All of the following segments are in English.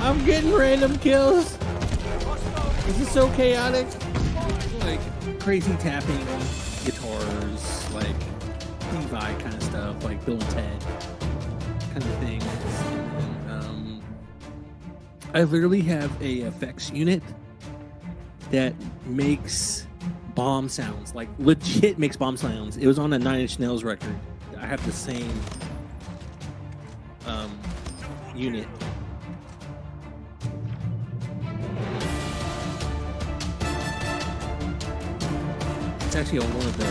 I'm getting random kills. This is so chaotic. Like crazy tapping guitars, like Levi kind of stuff, like Bill and Ted kind of things. I literally have a effects unit that makes bomb sounds, like legit makes bomb sounds. It was on a Nine Inch Nails record. I have the same unit. It's actually on one of the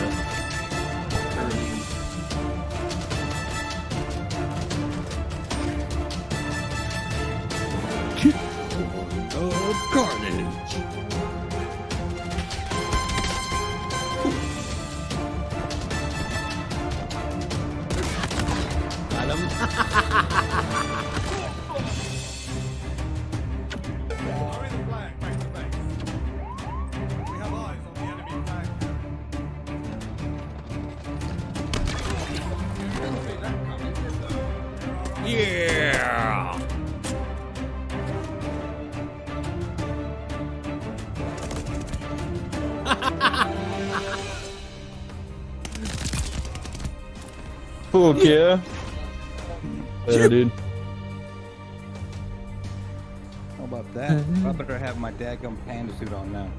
early. Of carnage. Got him. Yeah. Fuck yeah. Yeah, dude. How about that? I better have my dadgum panda suit on now.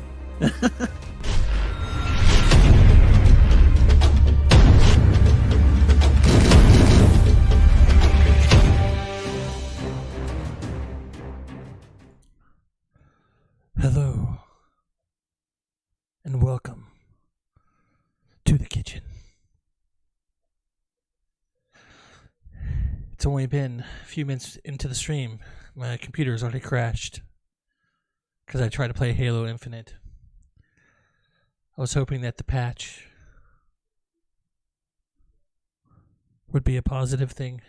Hello, and welcome to the kitchen. It's only been a few minutes into the stream. My computer's already crashed because I tried to play Halo Infinite. I was hoping that the patch would be a positive thing,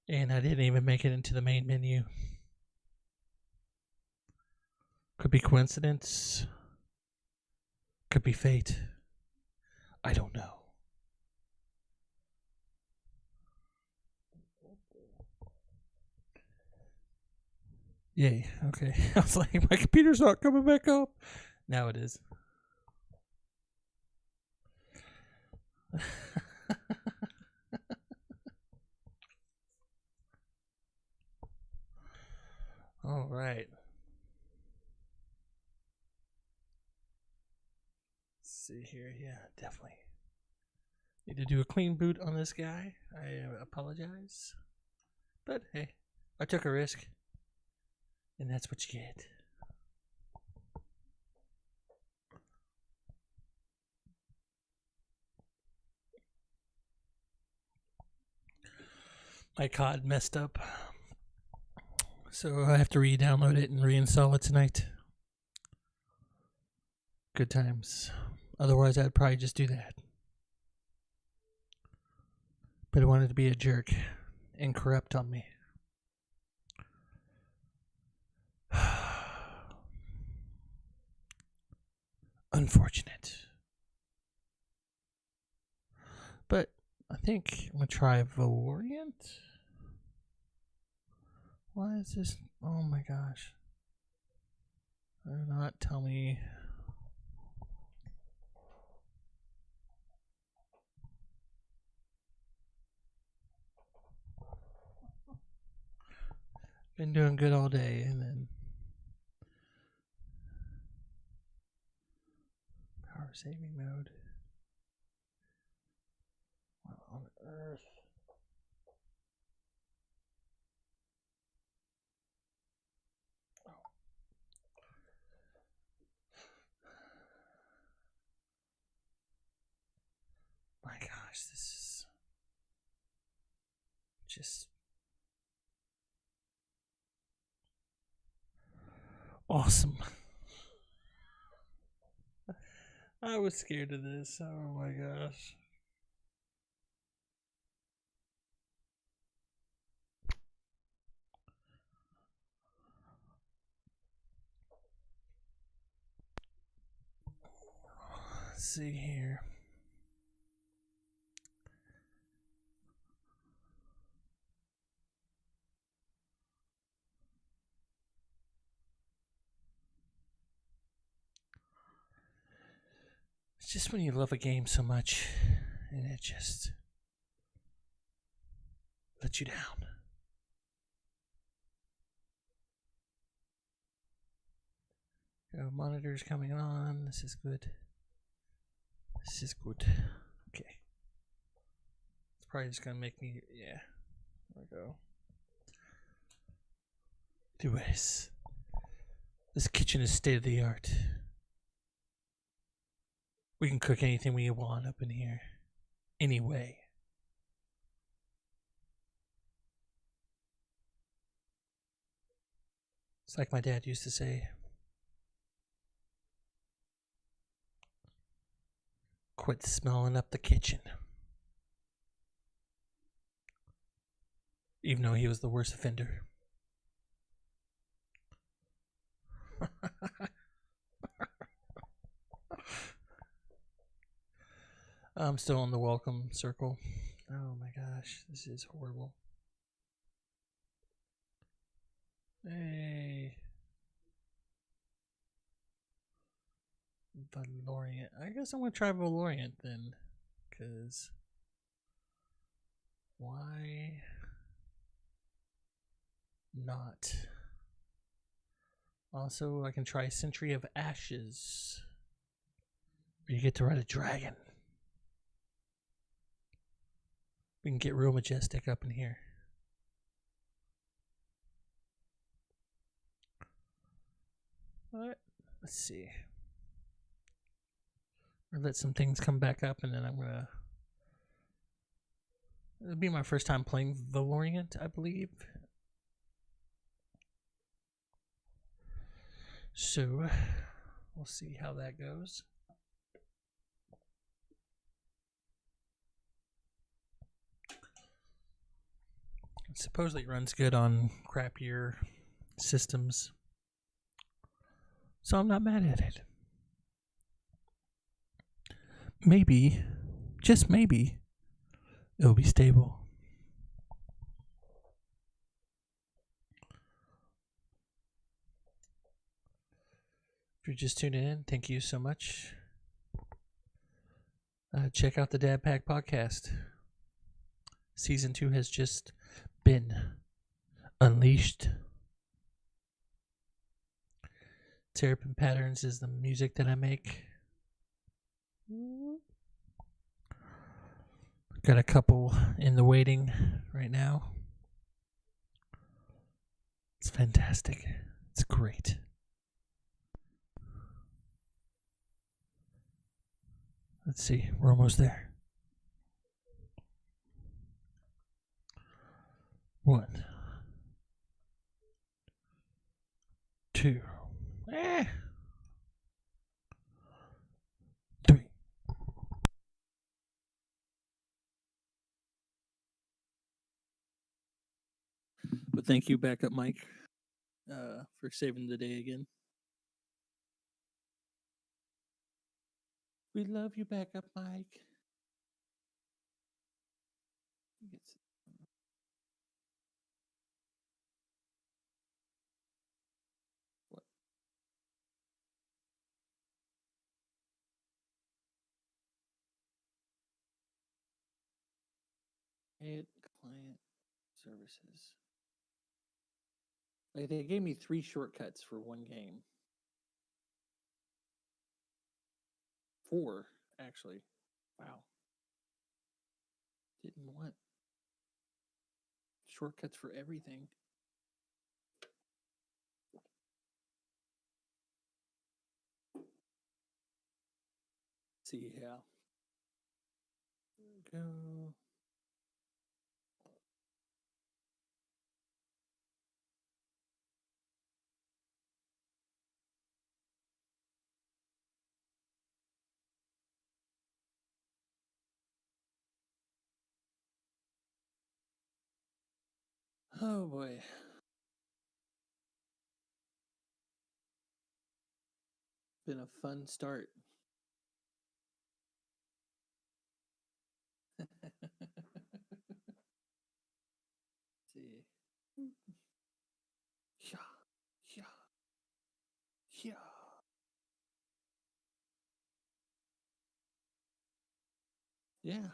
and I didn't even make it into the main menu. Could be coincidence. Could be fate. I don't know. Yay, okay. I was like, my computer's not coming back up. Now it is. All right. Let's see here. Yeah, definitely. Need to do a clean boot on this guy. I apologize. But hey, I took a risk. And that's what you get. My COD messed up. So I have to re-download it and reinstall it tonight. Good times. Otherwise, I'd probably just do that. But I wanted to be a jerk and corrupt on me. Unfortunate. But I think I'm going to try Variant. Why is this? Oh my gosh. Do not tell me. Been doing good all day and then power saving mode. What on earth? My gosh, this is just awesome. I was scared of this. Oh my gosh. Let's see here. Just when you love a game so much and it just lets you down. Monitor's coming on. This is good. This is good. Okay. It's probably just gonna make me, yeah. There we go. Do this. This kitchen is state of the art. We can cook anything we want up in here. Anyway. It's like my dad used to say. Quit smelling up the kitchen. Even though he was the worst offender. I'm still in the welcome circle. Oh my gosh, this is horrible. Hey. Valorant. I guess I'm gonna try Valorant then. Cause why not? Also, I can try Century of Ashes. Where you get to ride a dragon. We can get real majestic up in here. Alright, let's see. Or let some things come back up and then I'm gonna... It'll be my first time playing Valorant, I believe. So, we'll see how that goes. It supposedly runs good on crappier systems. So I'm not mad at it. Maybe, just maybe, it'll be stable. If you're just tuning in, thank you so much. Check out the Dad Pack podcast. Season 2 has just been unleashed. Terrapin Patterns is the music that I make. Got a couple in the waiting right now. It's fantastic. It's great. Let's see. We're almost there. 1, 2, 3. But thank you, backup Mike, for saving the day again. We love you, backup Mike. What? Add client services. Like they gave me 3 shortcuts for one game. 4, actually. Wow. Didn't want shortcuts for everything. See how. There we go. Oh boy. Been a fun start. See. Yeah. Yeah. Yeah. Yeah.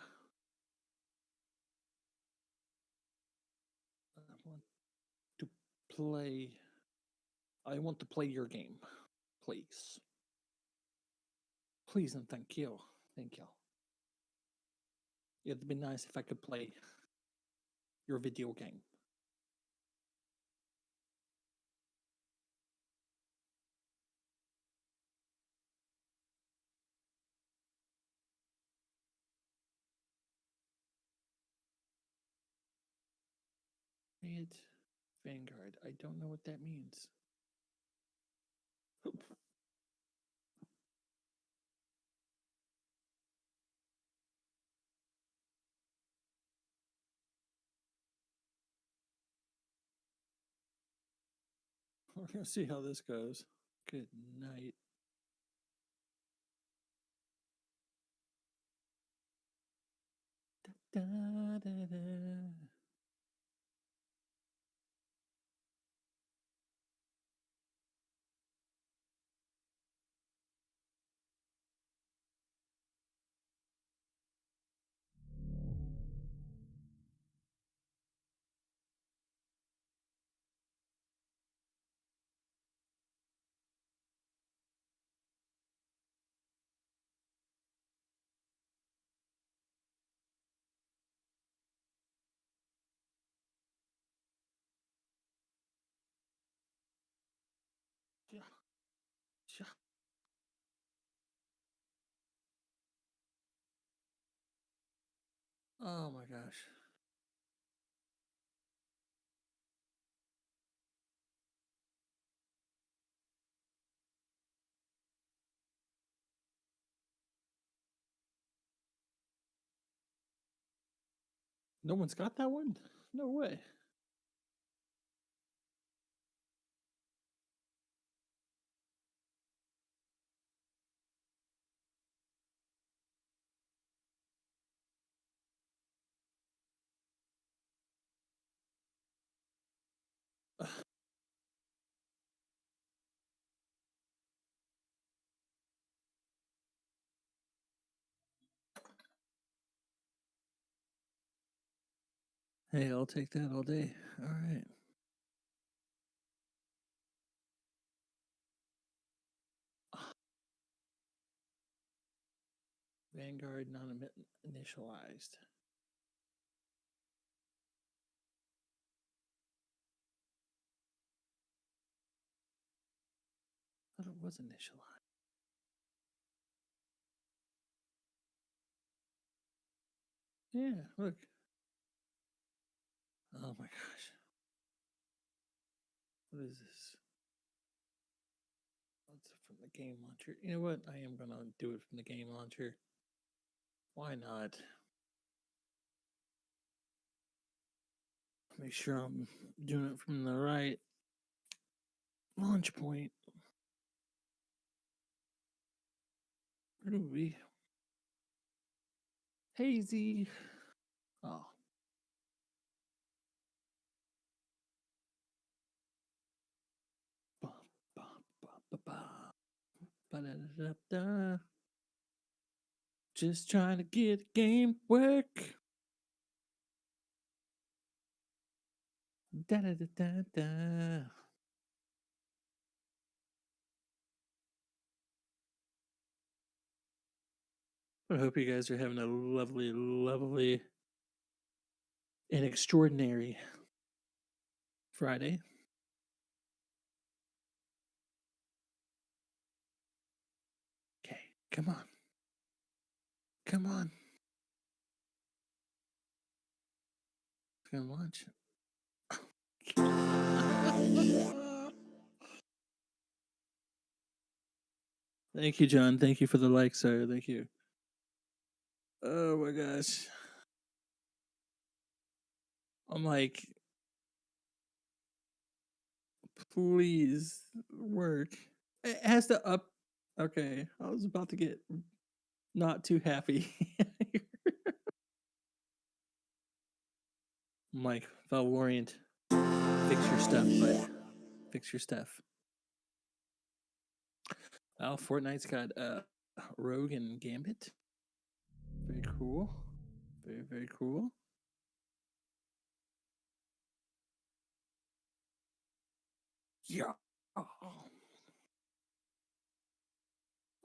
I want to play. I want to play your game, please. Please and thank you. Thank you. It'd be nice if I could play your video game. Red Vanguard. I don't know what that means. We're gonna see how this goes. Good night. Da, da, da, da. Yeah. Yeah. Oh my gosh. No one's got that one? No way. Hey, I'll take that all day. All right. Vanguard non-initialized. I thought it was initialized. Yeah, look. Oh my gosh. What is this? That's from the game launcher. You know what? I am going to do it from the game launcher. Why not? Make sure I'm doing it from the right launch point. Where do we? Hazy. Oh. Ba, ba, ba, ba, ba. Ba-da-da-da-da. Just trying to get game work. Da-da-da-da-da. I hope you guys are having a lovely, lovely, and extraordinary Friday. Okay, come on. Come on. It's gonna launch. Thank you, John. Thank you for the like, sir. Thank you. Oh my gosh. I'm like, please work. It has to up. Okay, I was about to get not too happy. Mike, Valorant, fix your stuff, bud. Fix your stuff. Oh, Fortnite's got Rogue and Gambit. Very cool. Very, very cool. Yeah.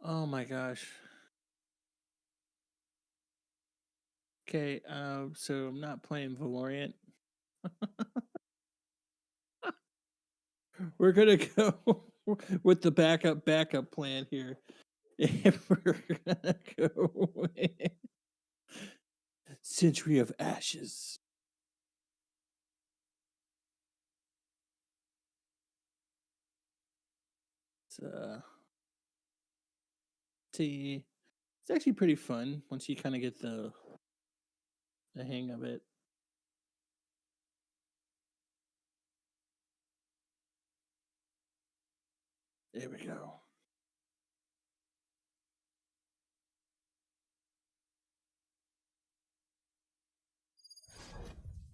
Oh my gosh. Okay, so I'm not playing Valorant. We're gonna go with the backup plan here. And we're gonna go with Century of Ashes. It's it's actually pretty fun once you kind of get the hang of it. There we go.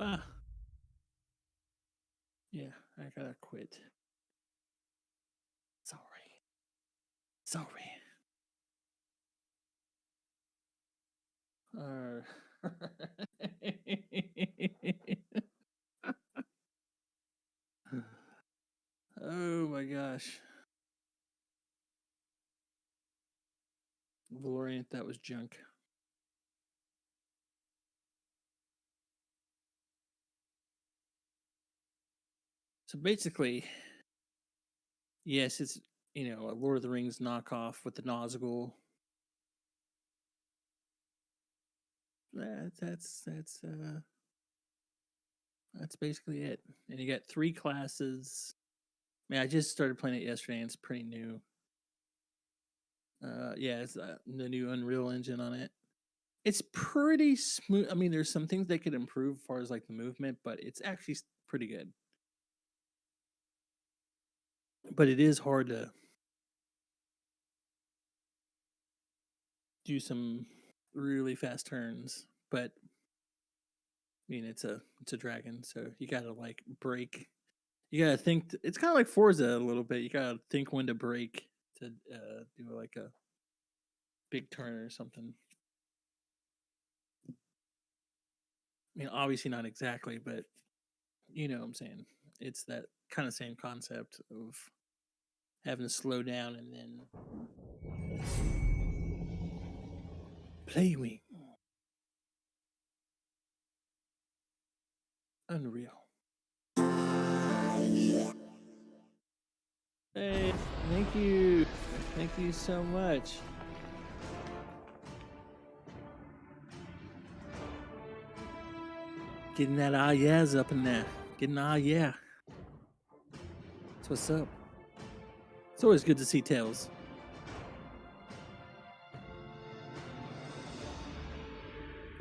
Ah. Yeah, I gotta quit. Sorry. Oh my gosh. Valorant, that was junk. So basically, yes, it's a Lord of the Rings knockoff with the Nazgul. That's basically it. And you got 3 classes. I mean, I just started playing it yesterday, and it's pretty new. Yeah, it's the new Unreal Engine on it. It's pretty smooth. I mean, there's some things they could improve as far as like the movement, but it's actually pretty good. But it is hard to do some really fast turns. But I mean, it's a dragon, so you gotta like break. You gotta think. It's kind of like Forza a little bit. You gotta think when to break to do like a big turn or something. I mean, obviously not exactly, but you know what I'm saying. It's that kind of same concept of having to slow down and then playing. Unreal. Hey, thank you. Thank you so much. Getting that ah yeahs up in there. Getting ah yeah. That's what's up. It's always good to see Tails.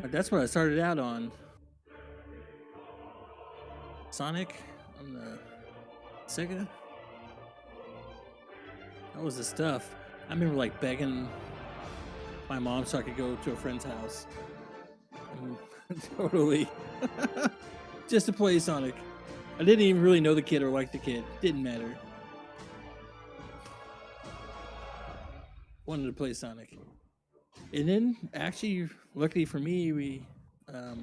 That's what I started out on. Sonic on the Sega. That was the stuff. I remember like begging my mom so I could go to a friend's house. Totally. Just to play Sonic. I didn't even really know the kid or like the kid. Didn't matter. Wanted to play Sonic. And then, actually, luckily for me, we... okay.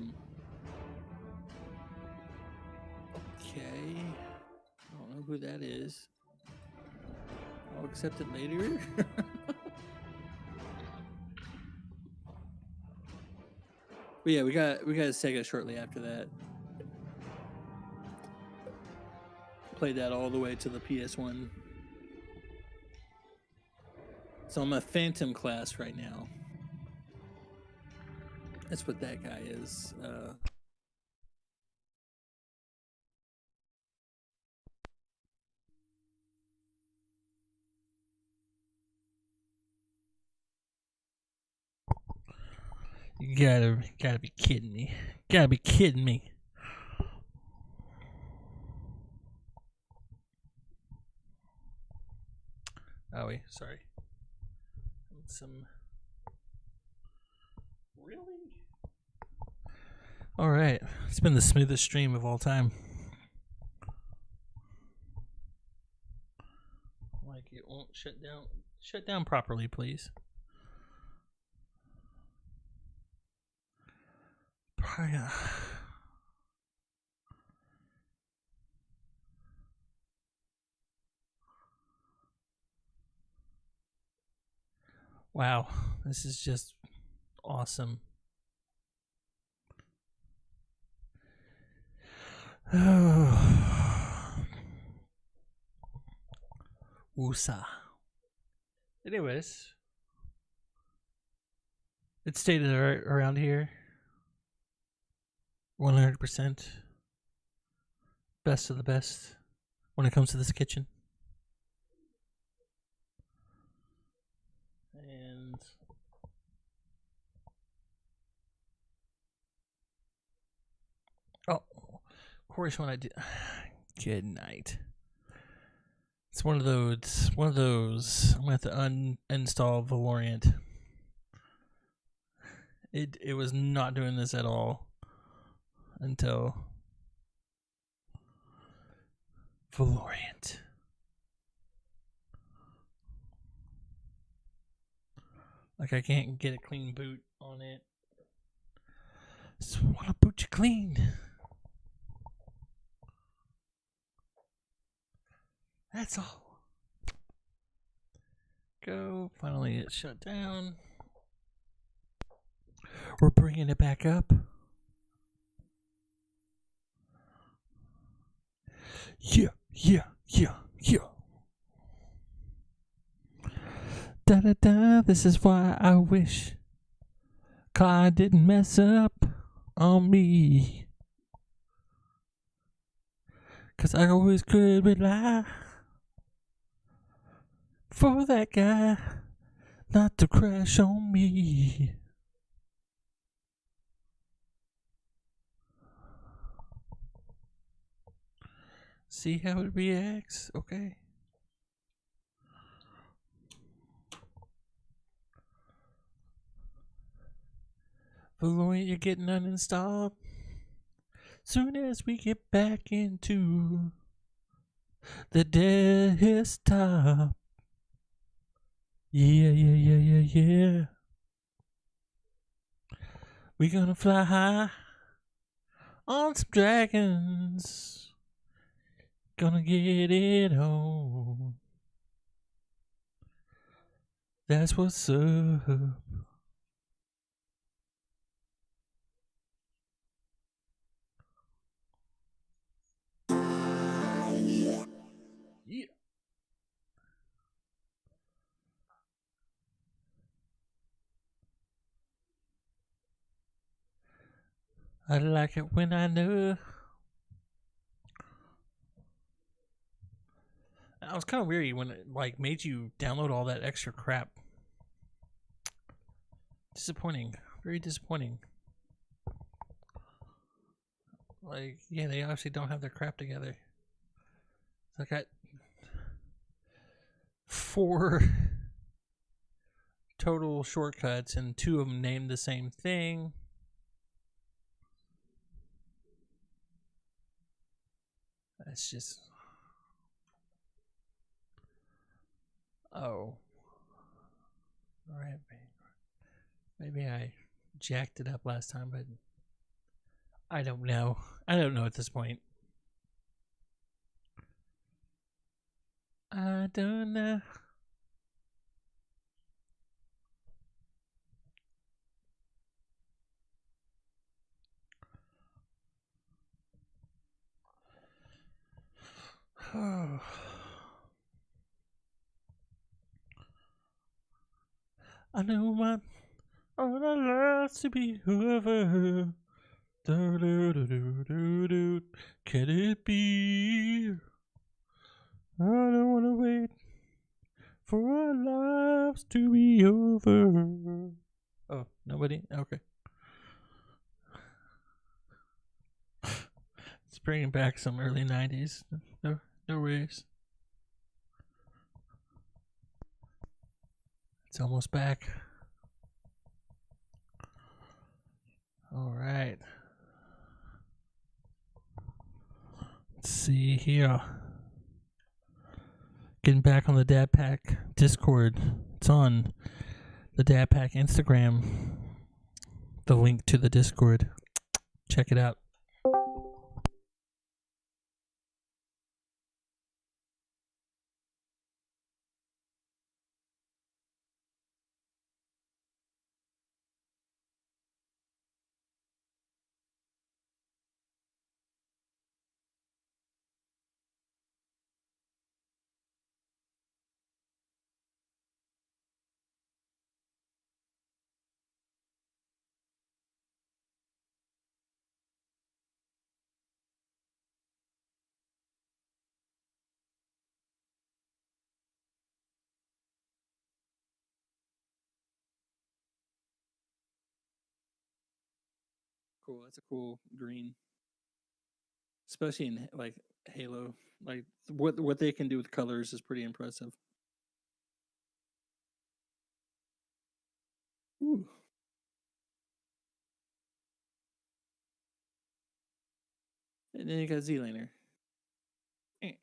I don't know who that is. I'll accept it later. But yeah, we got a Sega shortly after that. Played that all the way to the PS1. So I'm a Phantom class right now. That's what that guy is. You gotta be kidding me. Gotta be kidding me. Oh wait, sorry. Some really? Alright. It's been the smoothest stream of all time. Like it won't shut down. Shut down properly, please. Wow, this is just awesome. Woosah. Anyways, it stayed around here. 100%. Best of the best when it comes to this kitchen. And oh, of course, when I did. Good night. It's one of those. I'm gonna have to uninstall Valorant. It was not doing this at all until Valorant. Like I can't get a clean boot on it. Just wanna boot you clean. That's all. Go. Finally, it shut down. We're bringing it back up. Yeah. Da da da. This is why I wish God didn't mess up on me. 'Cause I always could rely for that guy not to crash on me. See how it reacts, okay? Valorant, you're getting uninstalled. Soon as we get back into the desktop. Yeah. We gonna fly high on some dragons. Gonna get it on. That's what's up. Yeah. I like it when I know. I was kind of weary when it like made you download all that extra crap. Disappointing. Very disappointing. Like, yeah, they obviously don't have their crap together. I got 4 total shortcuts and 2 of them named the same thing. That's just... Oh. Alright, maybe I jacked it up last time, but I don't know. I don't know at this point. I don't know. I know my all I love to be over. Can it be? I don't wanna wait for our lives to be over. Oh, nobody? Okay. It's bringing back some early 90s. No worries. It's almost back. All right. Let's see here. Getting back on the Dad Pack Discord. It's on the Dad Pack Instagram. The link to the Discord. Check it out. Cool. That's a cool green, especially in like Halo. Like what they can do with colors is pretty impressive. Ooh. And then you got Z-Laner. I'm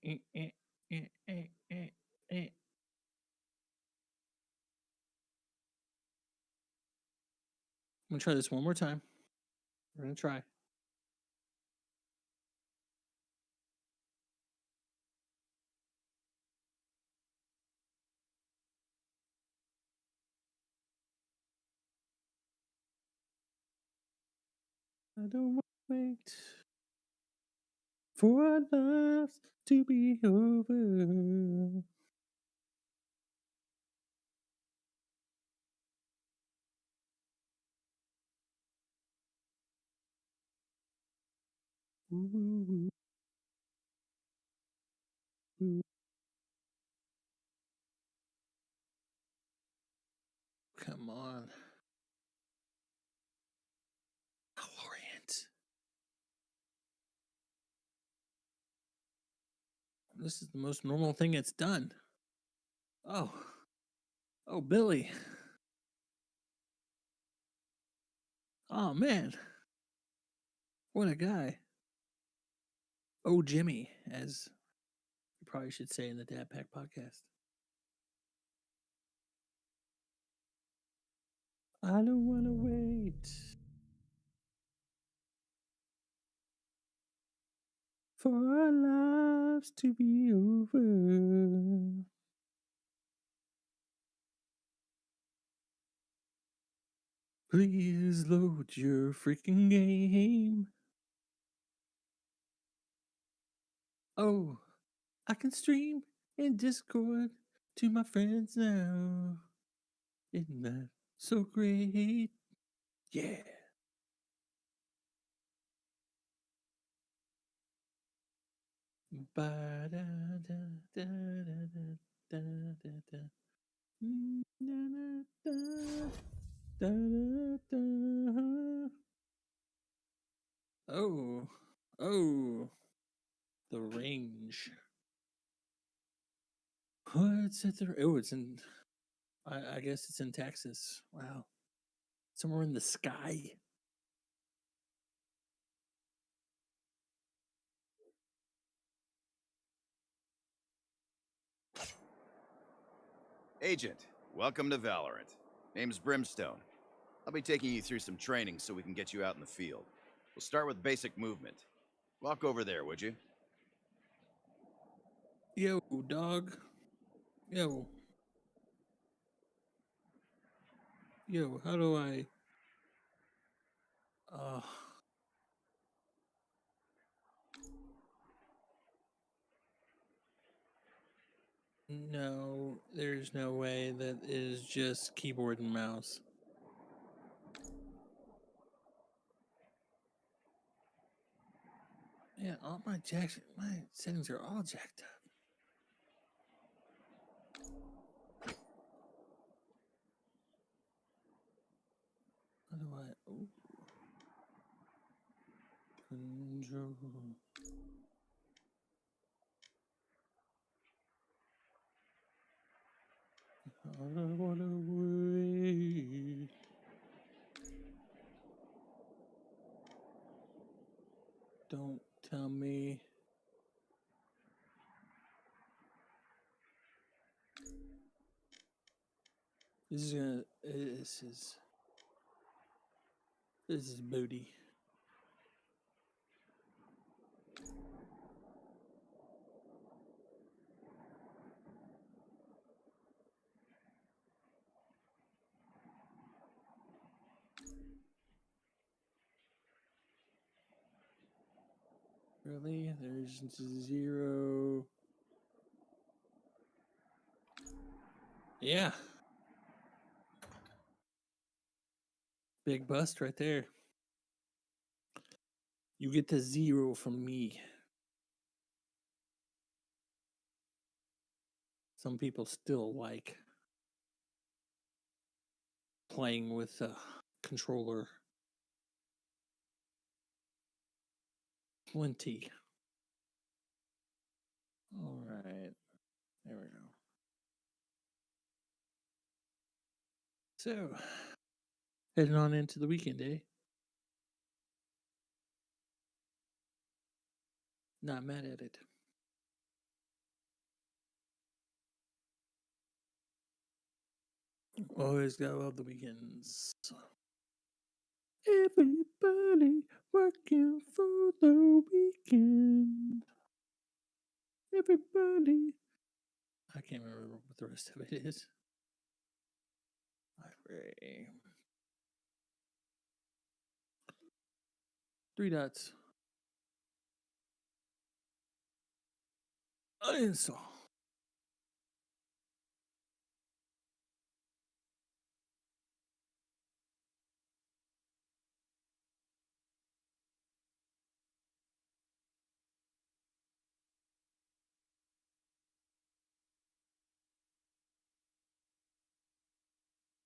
gonna try this one more time. We're gonna try. I don't want to wait for our lives to be over. Ooh, ooh. Come on. Orient. This is the most normal thing it's done. Oh. Oh, Billy. Oh, man. What a guy. Oh, Jimmy, as you probably should say in the Dad Pack podcast. I don't want to wait for our lives to be over. Please load your freaking game. Oh, I can stream in Discord to my friends now. Isn't that so great? Yeah. Ba da da da da da da da. Da da da da. Oh, oh, the range. What's at the? Oh, it's in. I guess it's in Texas. Wow, somewhere in the sky. Agent, welcome to Valorant. Name's Brimstone. I'll be taking you through some training so we can get you out in the field. We'll start with basic movement. Walk over there, would you? Yo, dog. Yo. Yo, how do I? Uh, no, there's no way that is just keyboard and mouse. Yeah, all my settings are all jacked up. How do I? Ooh. Control. I don't wanna wait. Don't tell me. This is gonna. This is booty. Really? There's 0. Yeah. Big bust right there. You get the 0 from me. Some people still like playing with a controller. Plenty. All right. There we go. So, heading on into the weekend, eh? Not mad at it. Always gotta love the weekends. Everybody working for the weekend. Everybody. I can't remember what the rest of it is. Library. 3 dots. Uninstall.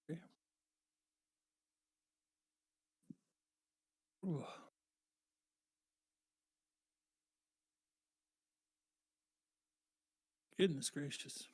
Yeah. Ooh. Goodness gracious.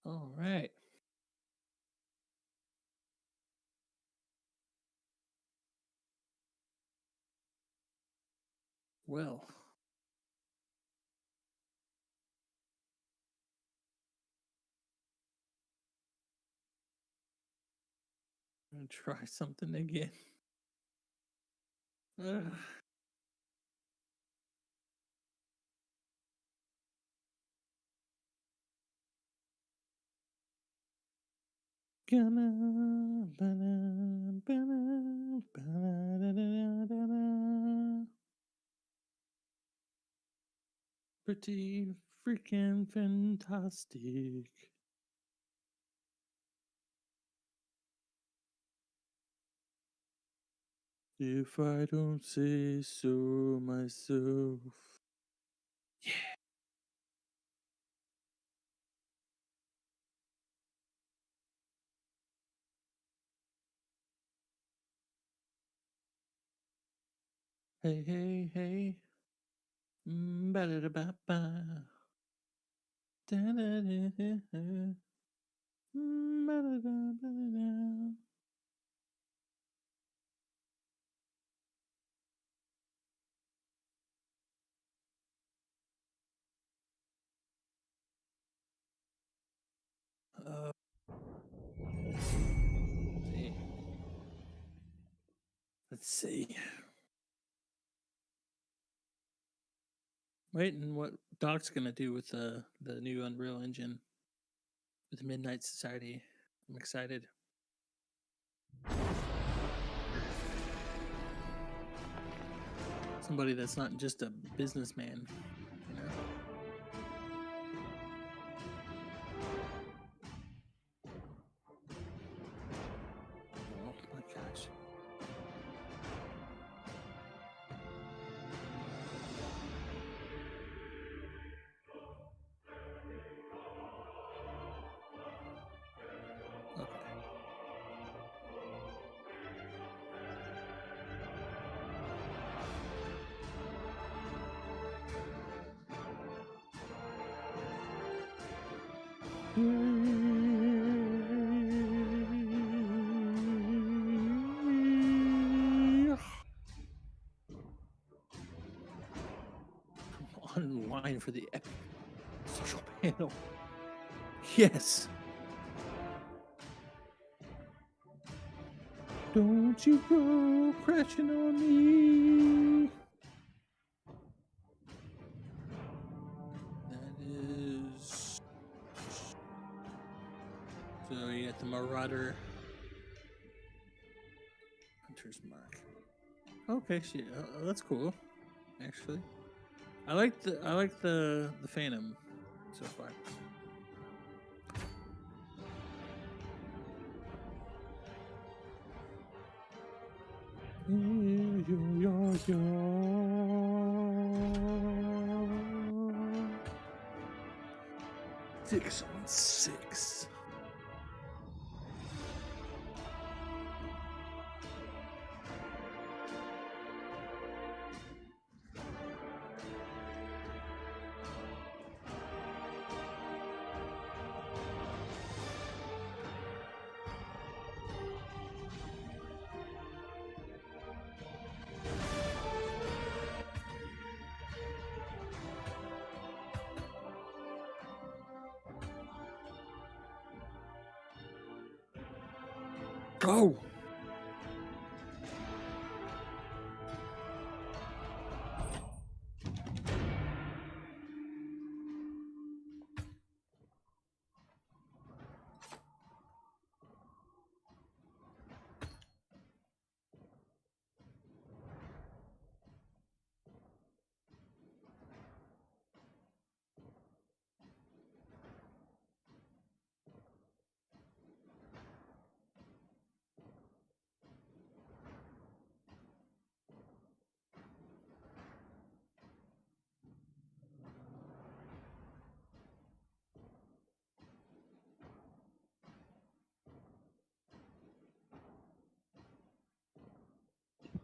All right. Well, I'm gonna try something again. Ugh. Gonna ba-da, ba-da, ba-da-da-da-da-da. Pretty freaking fantastic. If I don't say so myself. Hey, hey, hey. Ba-da-da-ba-ba. Da-da-da-da-da. Ba-da-da-ba-da-da. See. Let's see. Waiting what Doc's gonna do with the new Unreal Engine with Midnight Society. I'm excited. Somebody that's not just a businessman, you know. Oh my gosh. Okay. Online for the epic social panel. Yes. Don't you go crashing on me. That is. So you got the Marauder. Hunter's Mark. Okay, shit. That's cool. Actually, I like the Phantom so far. Six on six. Go!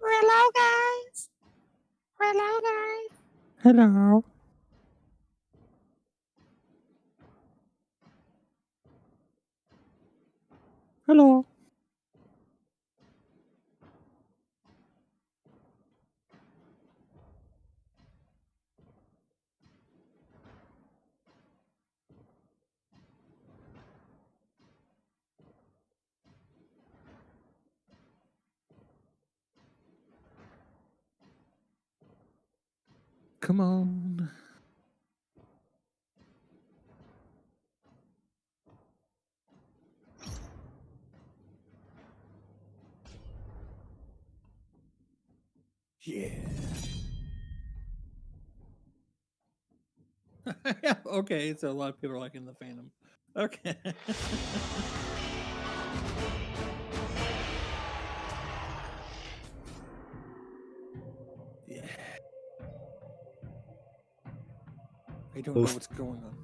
Hello, guys. Hello, guys. Hello. Hello. Come on. Yeah. Okay, so a lot of people are liking the Phantom. Okay. Yeah. I don't know what's going on.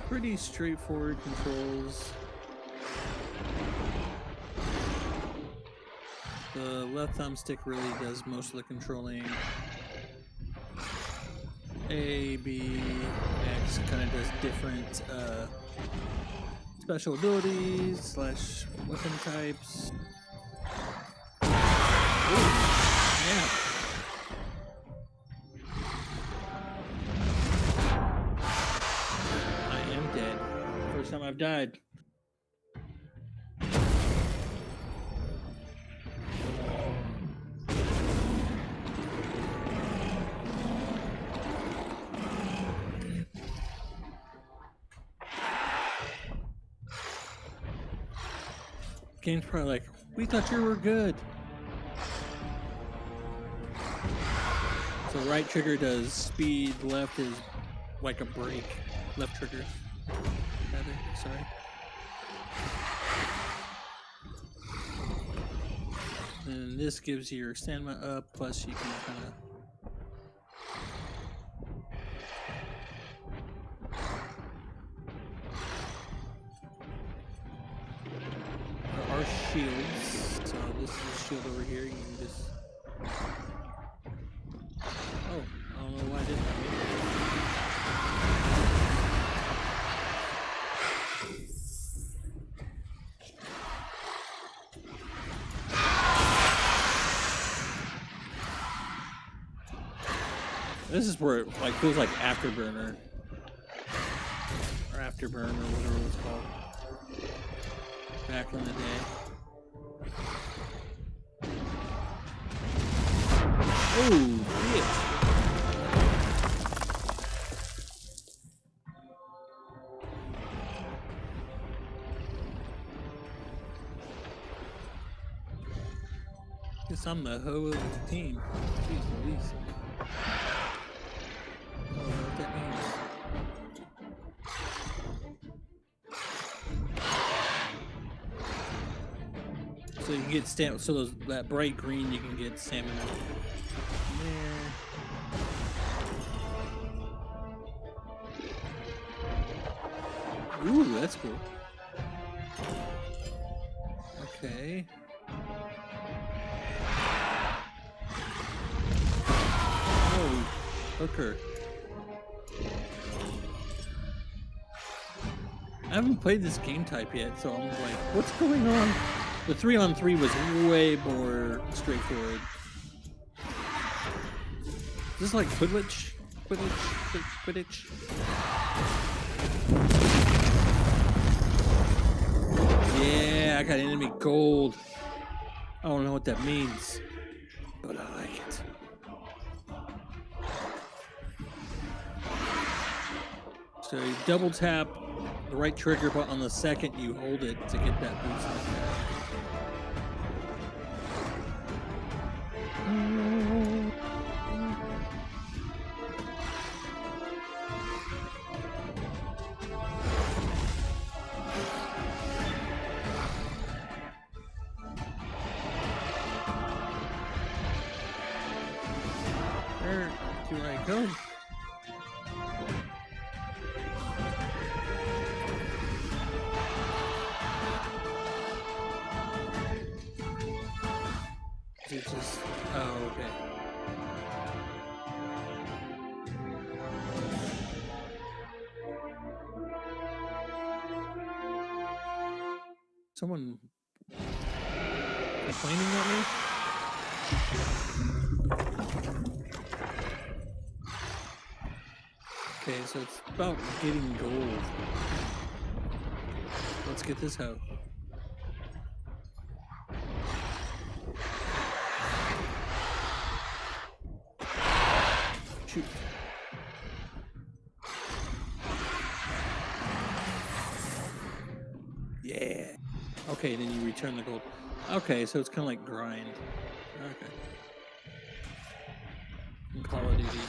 Pretty straightforward controls. The left thumbstick really does most of the controlling. A, B, X kind of does different special abilities / weapon types. Ooh, yeah. I am dead. First time I've died. Game's probably like, we thought you were good. So right trigger does speed, left is like a brake. Left trigger. Rather, sorry. And this gives your stamina up, plus you can kind of shields. So this is a shield over here. You can just. Oh, I don't know why I didn't. This is where it like feels like Afterburner. Or Afterburn or whatever it was called. Back in the day. Oh, bitch. Guess I'm the hoe of the team. Jeez Louise. I don't know what that means. So you can get stamina. So that bright green, you can get stamina. There. Ooh, that's cool. Okay. Oh, hooker. I haven't played this game type yet, so I'm like, what's going on? The 3-on-3 was way more straightforward. Is this like Quidditch? Quidditch? Yeah, I got enemy gold. I don't know what that means, but I like it. So you double tap the right trigger button on the second you hold it to get that boost like that. Where do I go? It's just, oh, okay. Someone complaining at me? Okay, so it's about getting gold. Let's get this hoe. Shoot. Yeah. Okay, then you return the gold. Okay, so it's kind of like grind. Okay. In Call of Duty.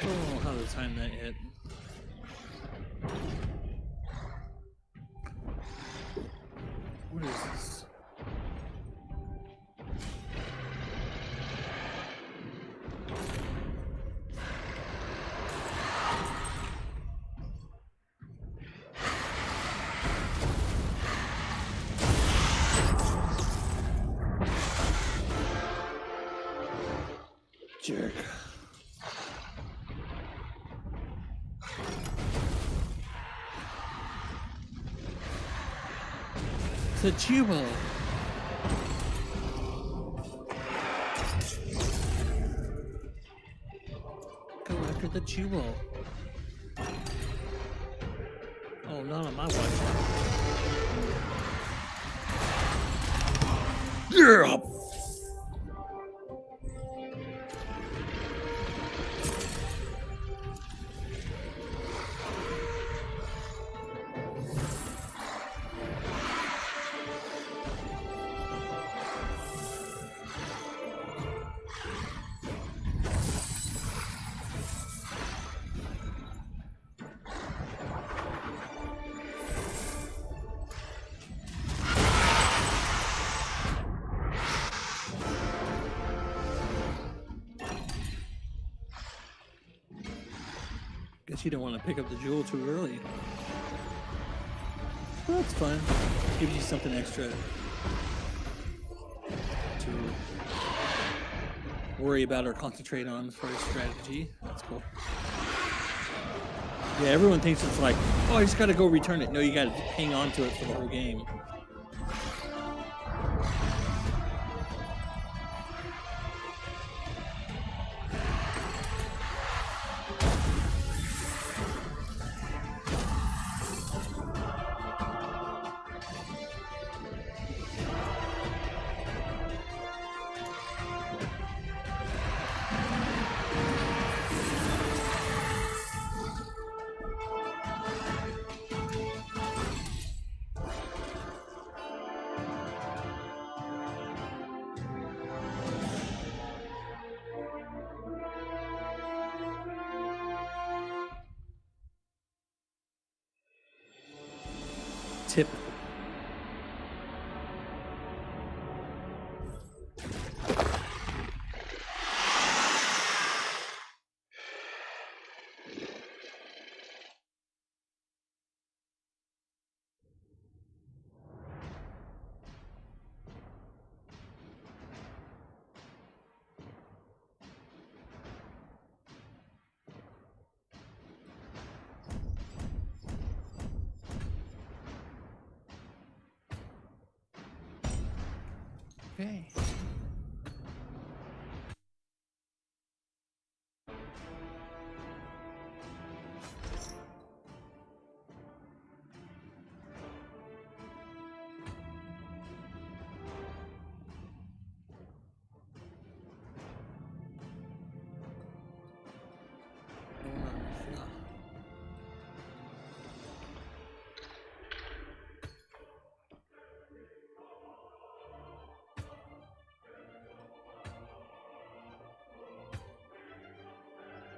I don't know how to time that yet. What is this? Jerk. It's a jewel. the jewel. Oh, not on my watch. Yeah. Guess you don't want to pick up the jewel too early. Well, that's fun. Gives you something extra to worry about or concentrate on for strategy. That's cool. Yeah, everyone thinks it's like, oh, I just got to go return it. No, you got to hang on to it for the whole game. Typical. Okay.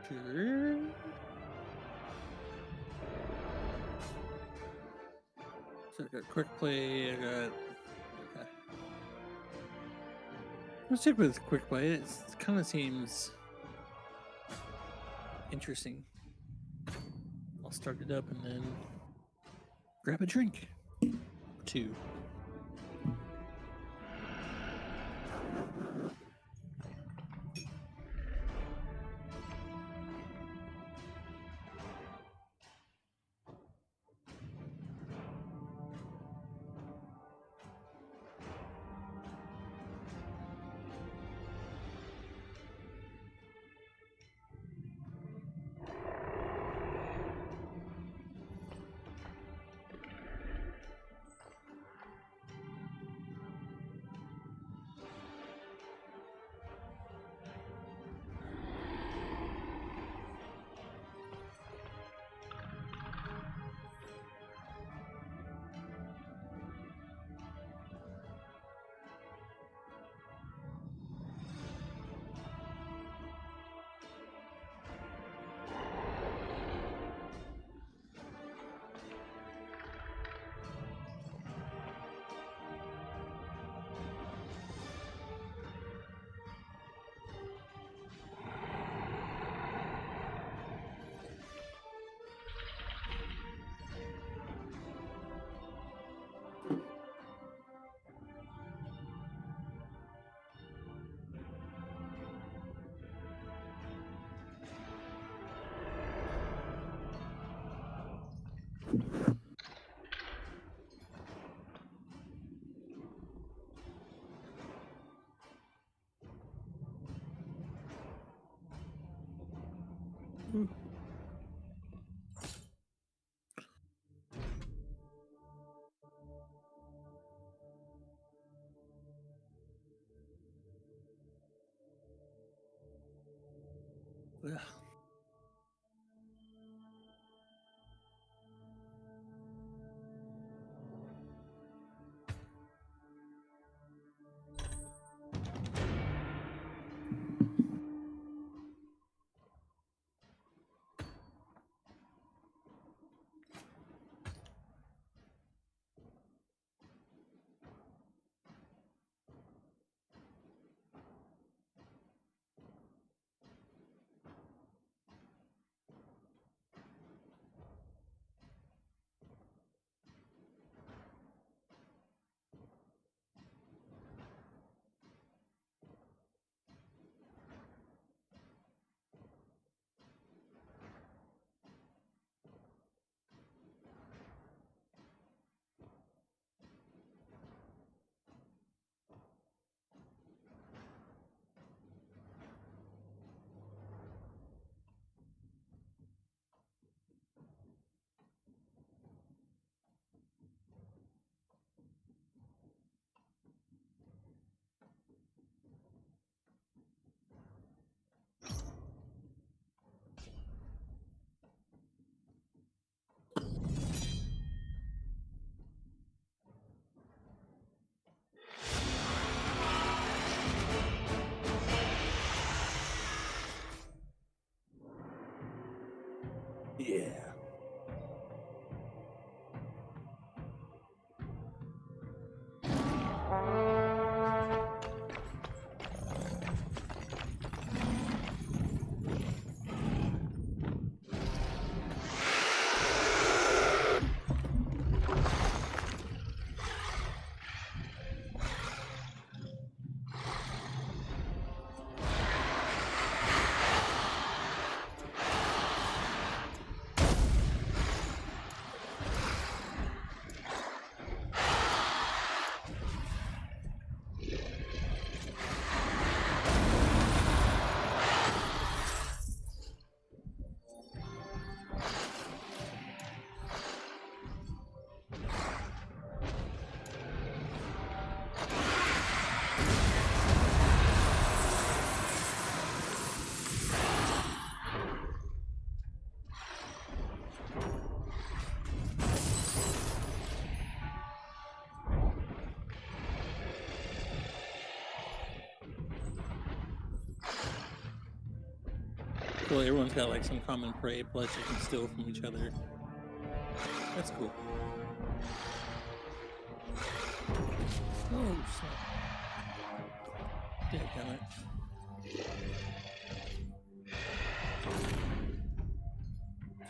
Sure. So I got quick play. I got. Okay. Let's stick with quick play. It kind of seems interesting. I'll start it up and then grab a drink. 2. Ugh. Yeah. Well, everyone's got like some common prey, plus you can steal from each other. That's cool. Oh, snap. Damn it.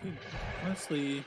Dude, honestly...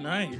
night.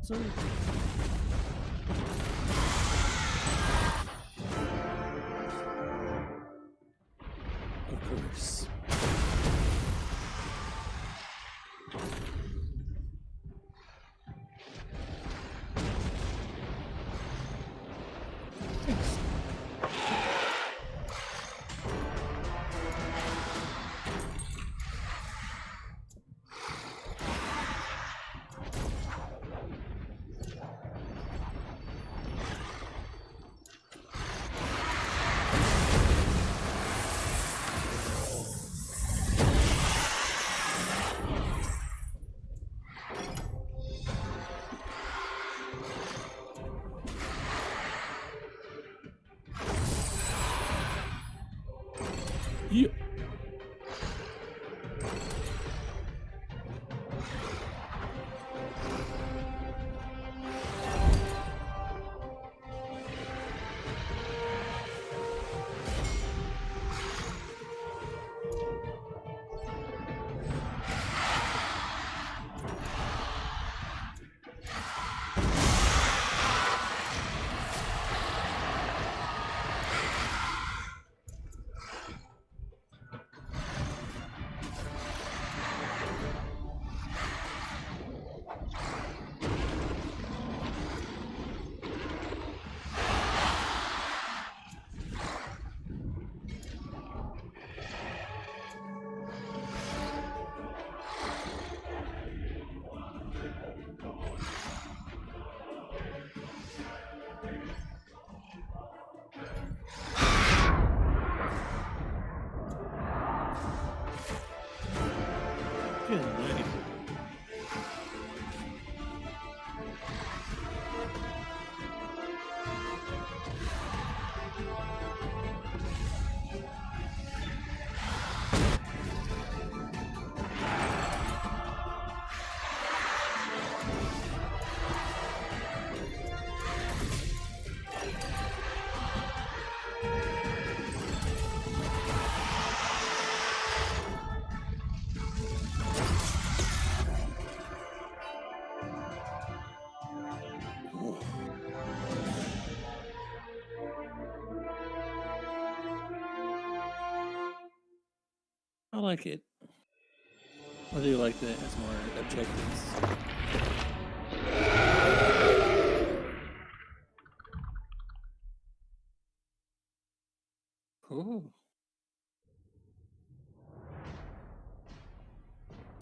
So of course. Yeah. Good night. I like it. I do like that it has more objectives. Cool.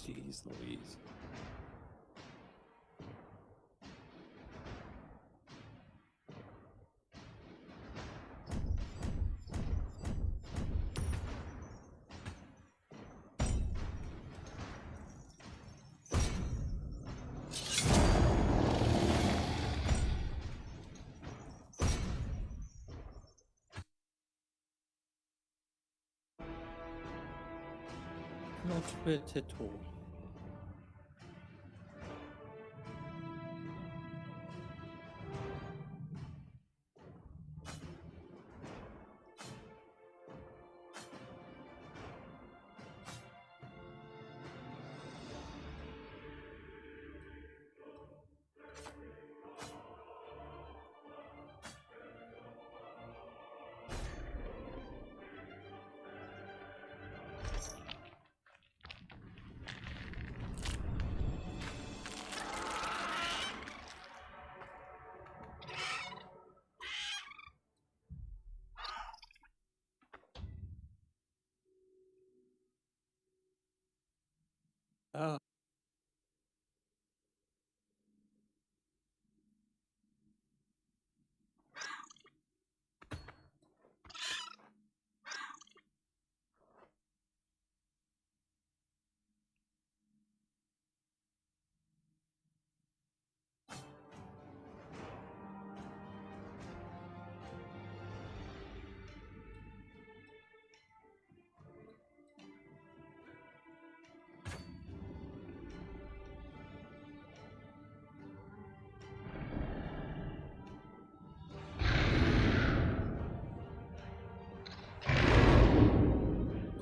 Jeez Louise. Not bad at all. Oh.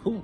Ooh.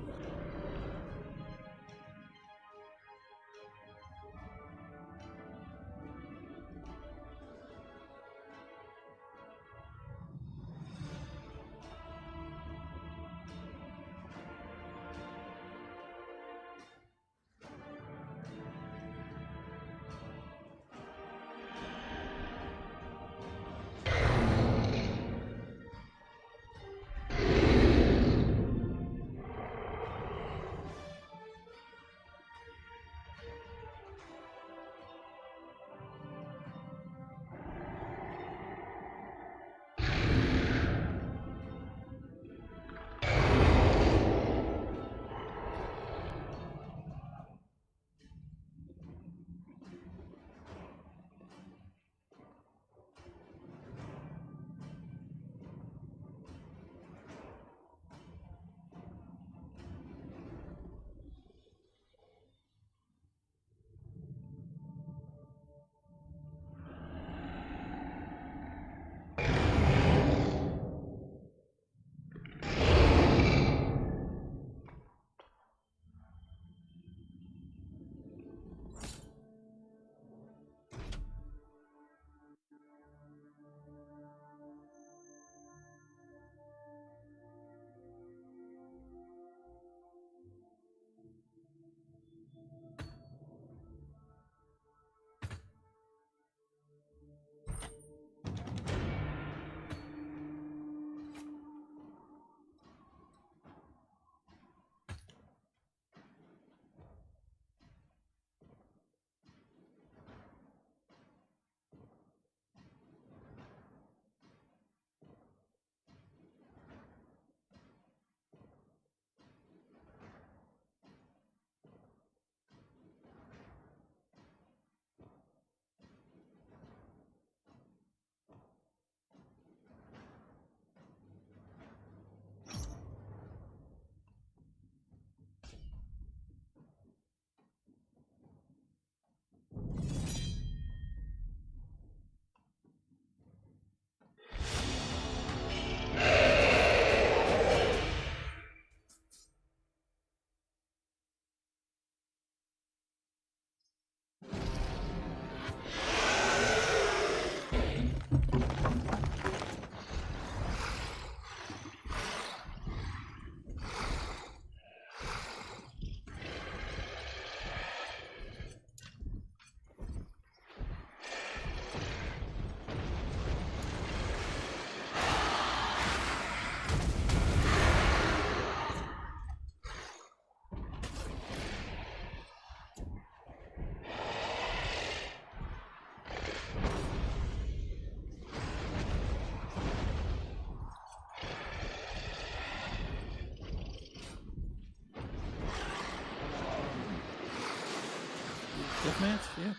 Deathmatch? Yeah.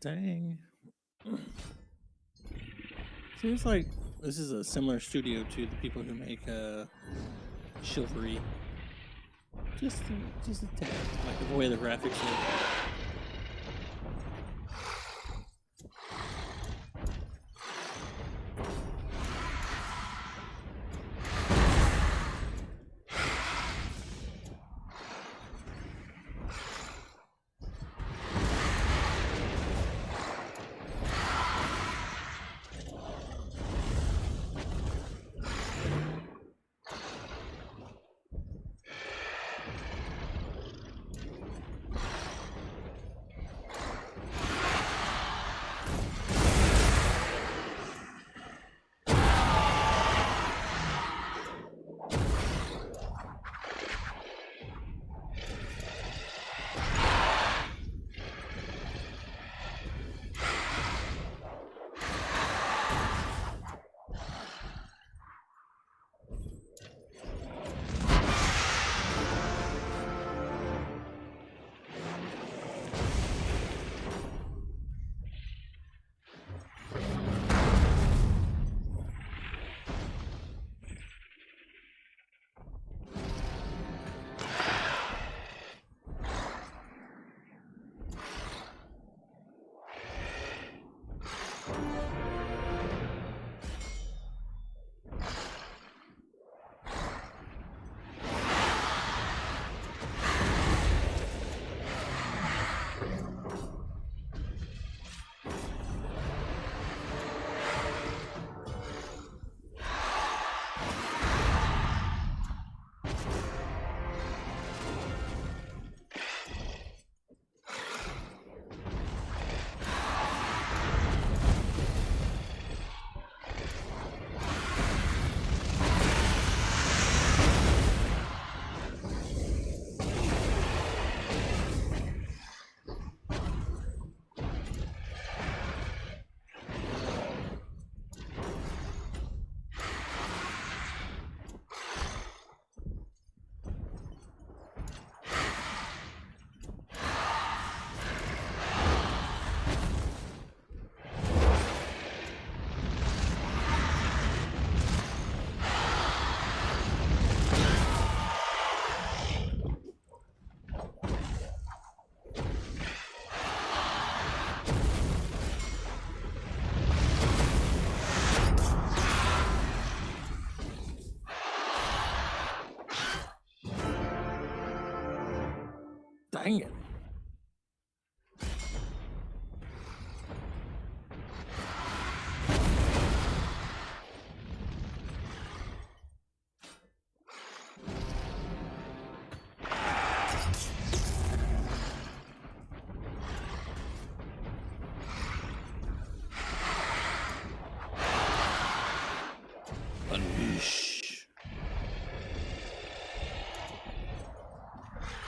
Dang. Seems like this is a similar studio to the people who make Chivalry. Just a tad, like the way the graphics look. Dang it. Unleash.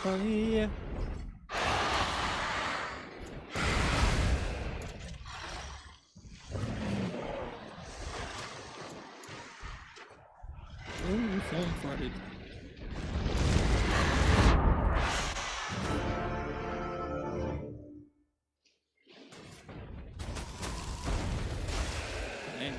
Oh yeah. Oh, your phone farted. Dang.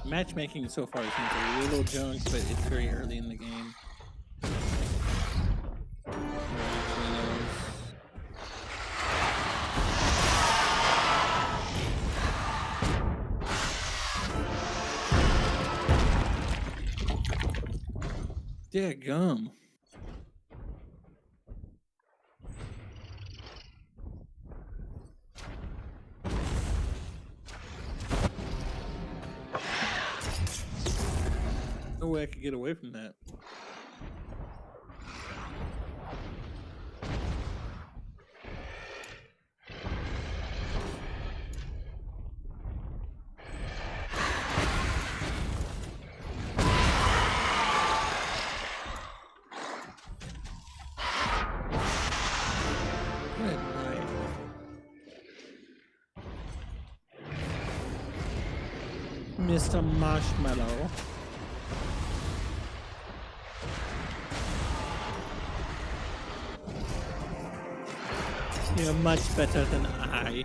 Matchmaking so far seems a little junk, but it's very early in the game. Nobody knows. Yeah, gum. No way I could get away from that. Good night. Mr. Marshmallow. You're much better than I.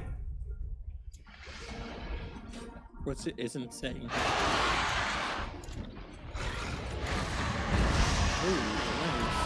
What's it isn't saying? Ooh, nice.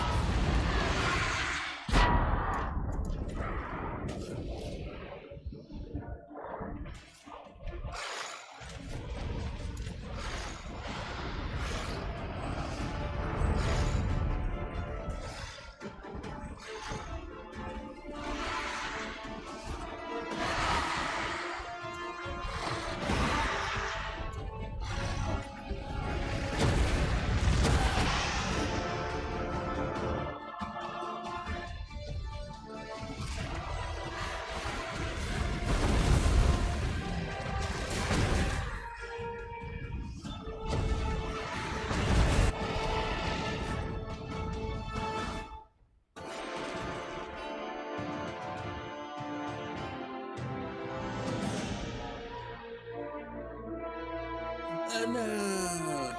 Oh no!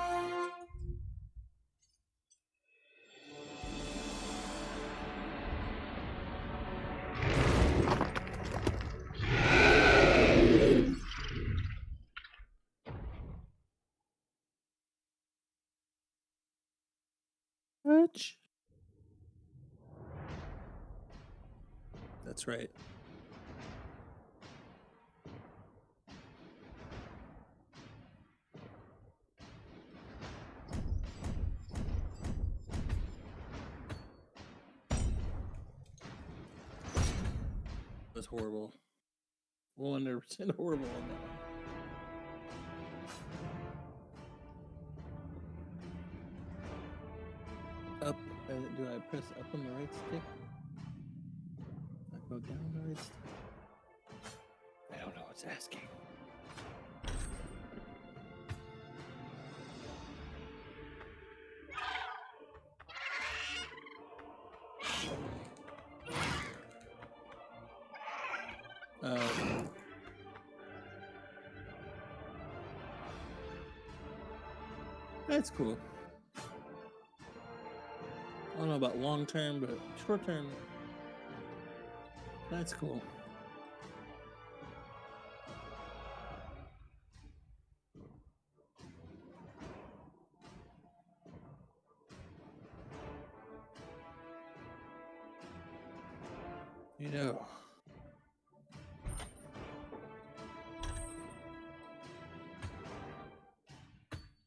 Ouch. That's right. It was horrible. 100% horrible on that one. Up. Do I press up on the right stick? I go down on the right stick? I don't know what's asking. That's cool. I don't know about long term, but short term, that's cool. You know,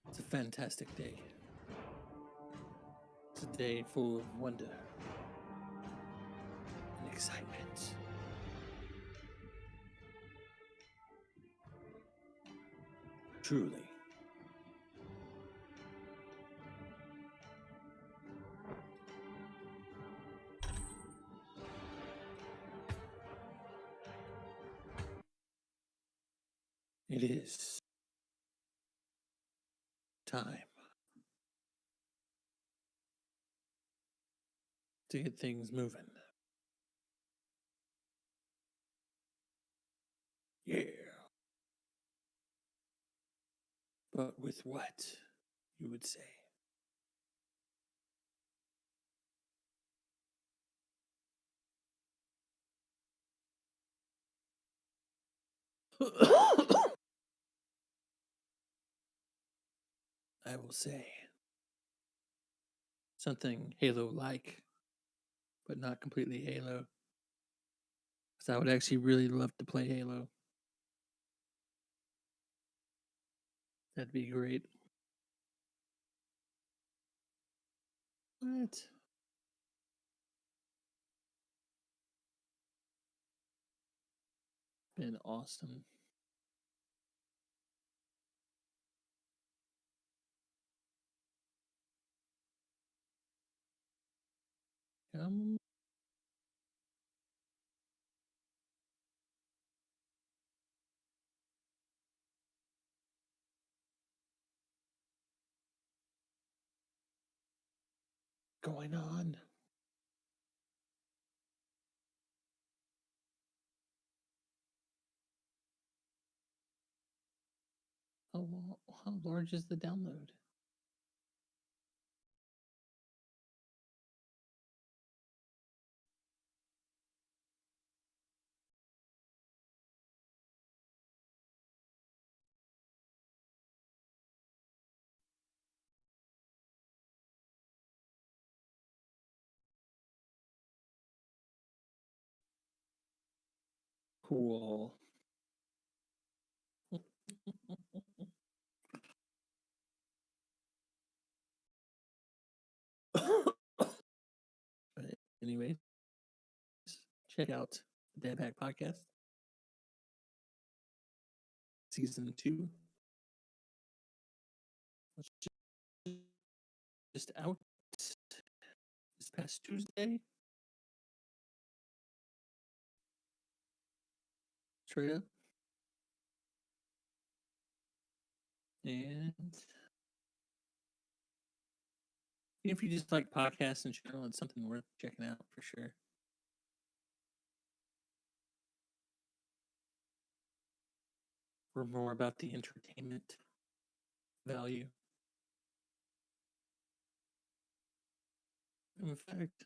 it's a fantastic day. It's a day full of wonder and excitement. Truly. It is time to get things moving. Yeah. But with what, you would say? I will say something Halo-like, but not completely Halo. Because I would actually really love to play Halo. That'd be great. What? Been awesome. Come. Going on? How large is the download? Cool. But anyway, check out the Dad Pack Podcast, Season 2. Which is just out this past Tuesday. Straight up. And if you just like podcasts in general, it's something worth checking out for sure. For more about the entertainment value. In fact,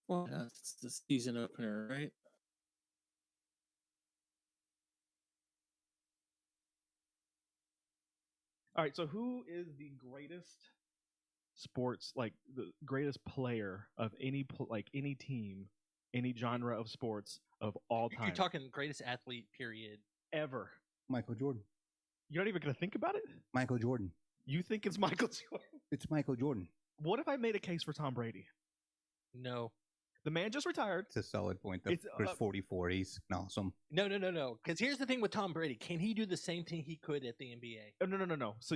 well, it's the season opener, right? All right, so who is the greatest sports, like the greatest player of any like any team, any genre of sports of all time? You're talking greatest athlete, period. Ever. Michael Jordan. You're not even gonna think about it? Michael Jordan. You think it's Michael Jordan? It's Michael Jordan. What if I made a case for Tom Brady? No. The man just retired. It's a solid point. It's, There's 44. He's awesome. No. Because here's the thing with Tom Brady. Can he do the same thing he could at the NBA? Oh, no. So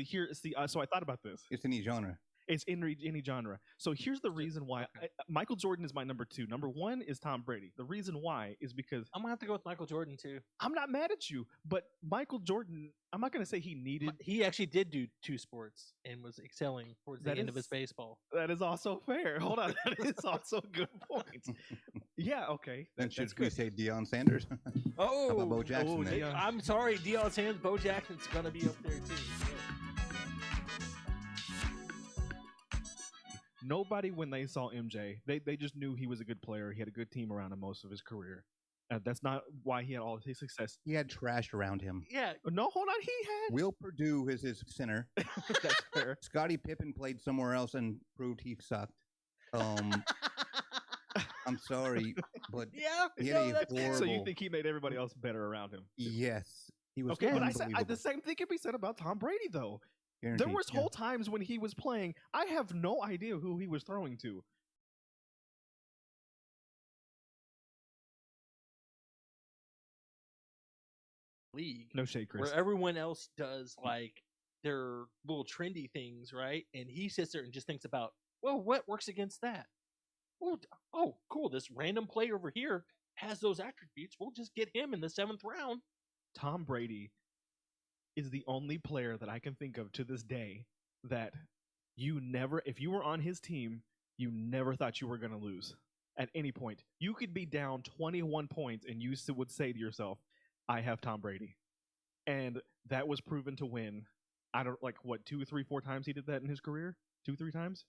so I thought about this. It's any genre. It's in any genre. So here's the reason why Michael Jordan is my number 2. Number 1 is Tom Brady. The reason why is because I'm gonna have to go with Michael Jordan too. I'm not mad at you, but Michael Jordan, I'm not gonna say he needed. He actually did do 2 sports and was excelling towards the end of his baseball. That is also fair. Hold on, that is also a good point. Yeah, okay. Then That's should good. we say Deion Sanders? Oh, How about Bo Jackson? then? Deion. I'm sorry, Deion Sanders, Bo Jackson's gonna be up there too. Nobody, when they saw MJ, they just knew he was a good player. He had a good team around him most of his career. That's not why he had all of his success. He had trash around him. Yeah. No, hold on. He had. Will Purdue is his center. That's fair. Scottie Pippen played somewhere else and proved he sucked. I'm sorry, but Yeah. he no, had a that's fair. horrible. So you think he made everybody else better around him? Yes, he was. Okay, but I said unbelievable. the same thing can be said about Tom Brady, though. Guaranteed, There was yeah. whole times when he was playing, I have no idea who he was throwing to. League No shade, Chris. where everyone else does like their little trendy things, right? And he sits there and just thinks about, well, what works against that? Oh, cool. This random player over here has those attributes. We'll just get him in the 7th round. Tom Brady is the only player that I can think of to this day that you never, if you were on his team, you never thought you were going to lose at any point. You could be down 21 points and you would say to yourself, I have Tom Brady. And that was proven to win. I don't like what, 2, 3, 4 times he did that in his career? 2, 3 times?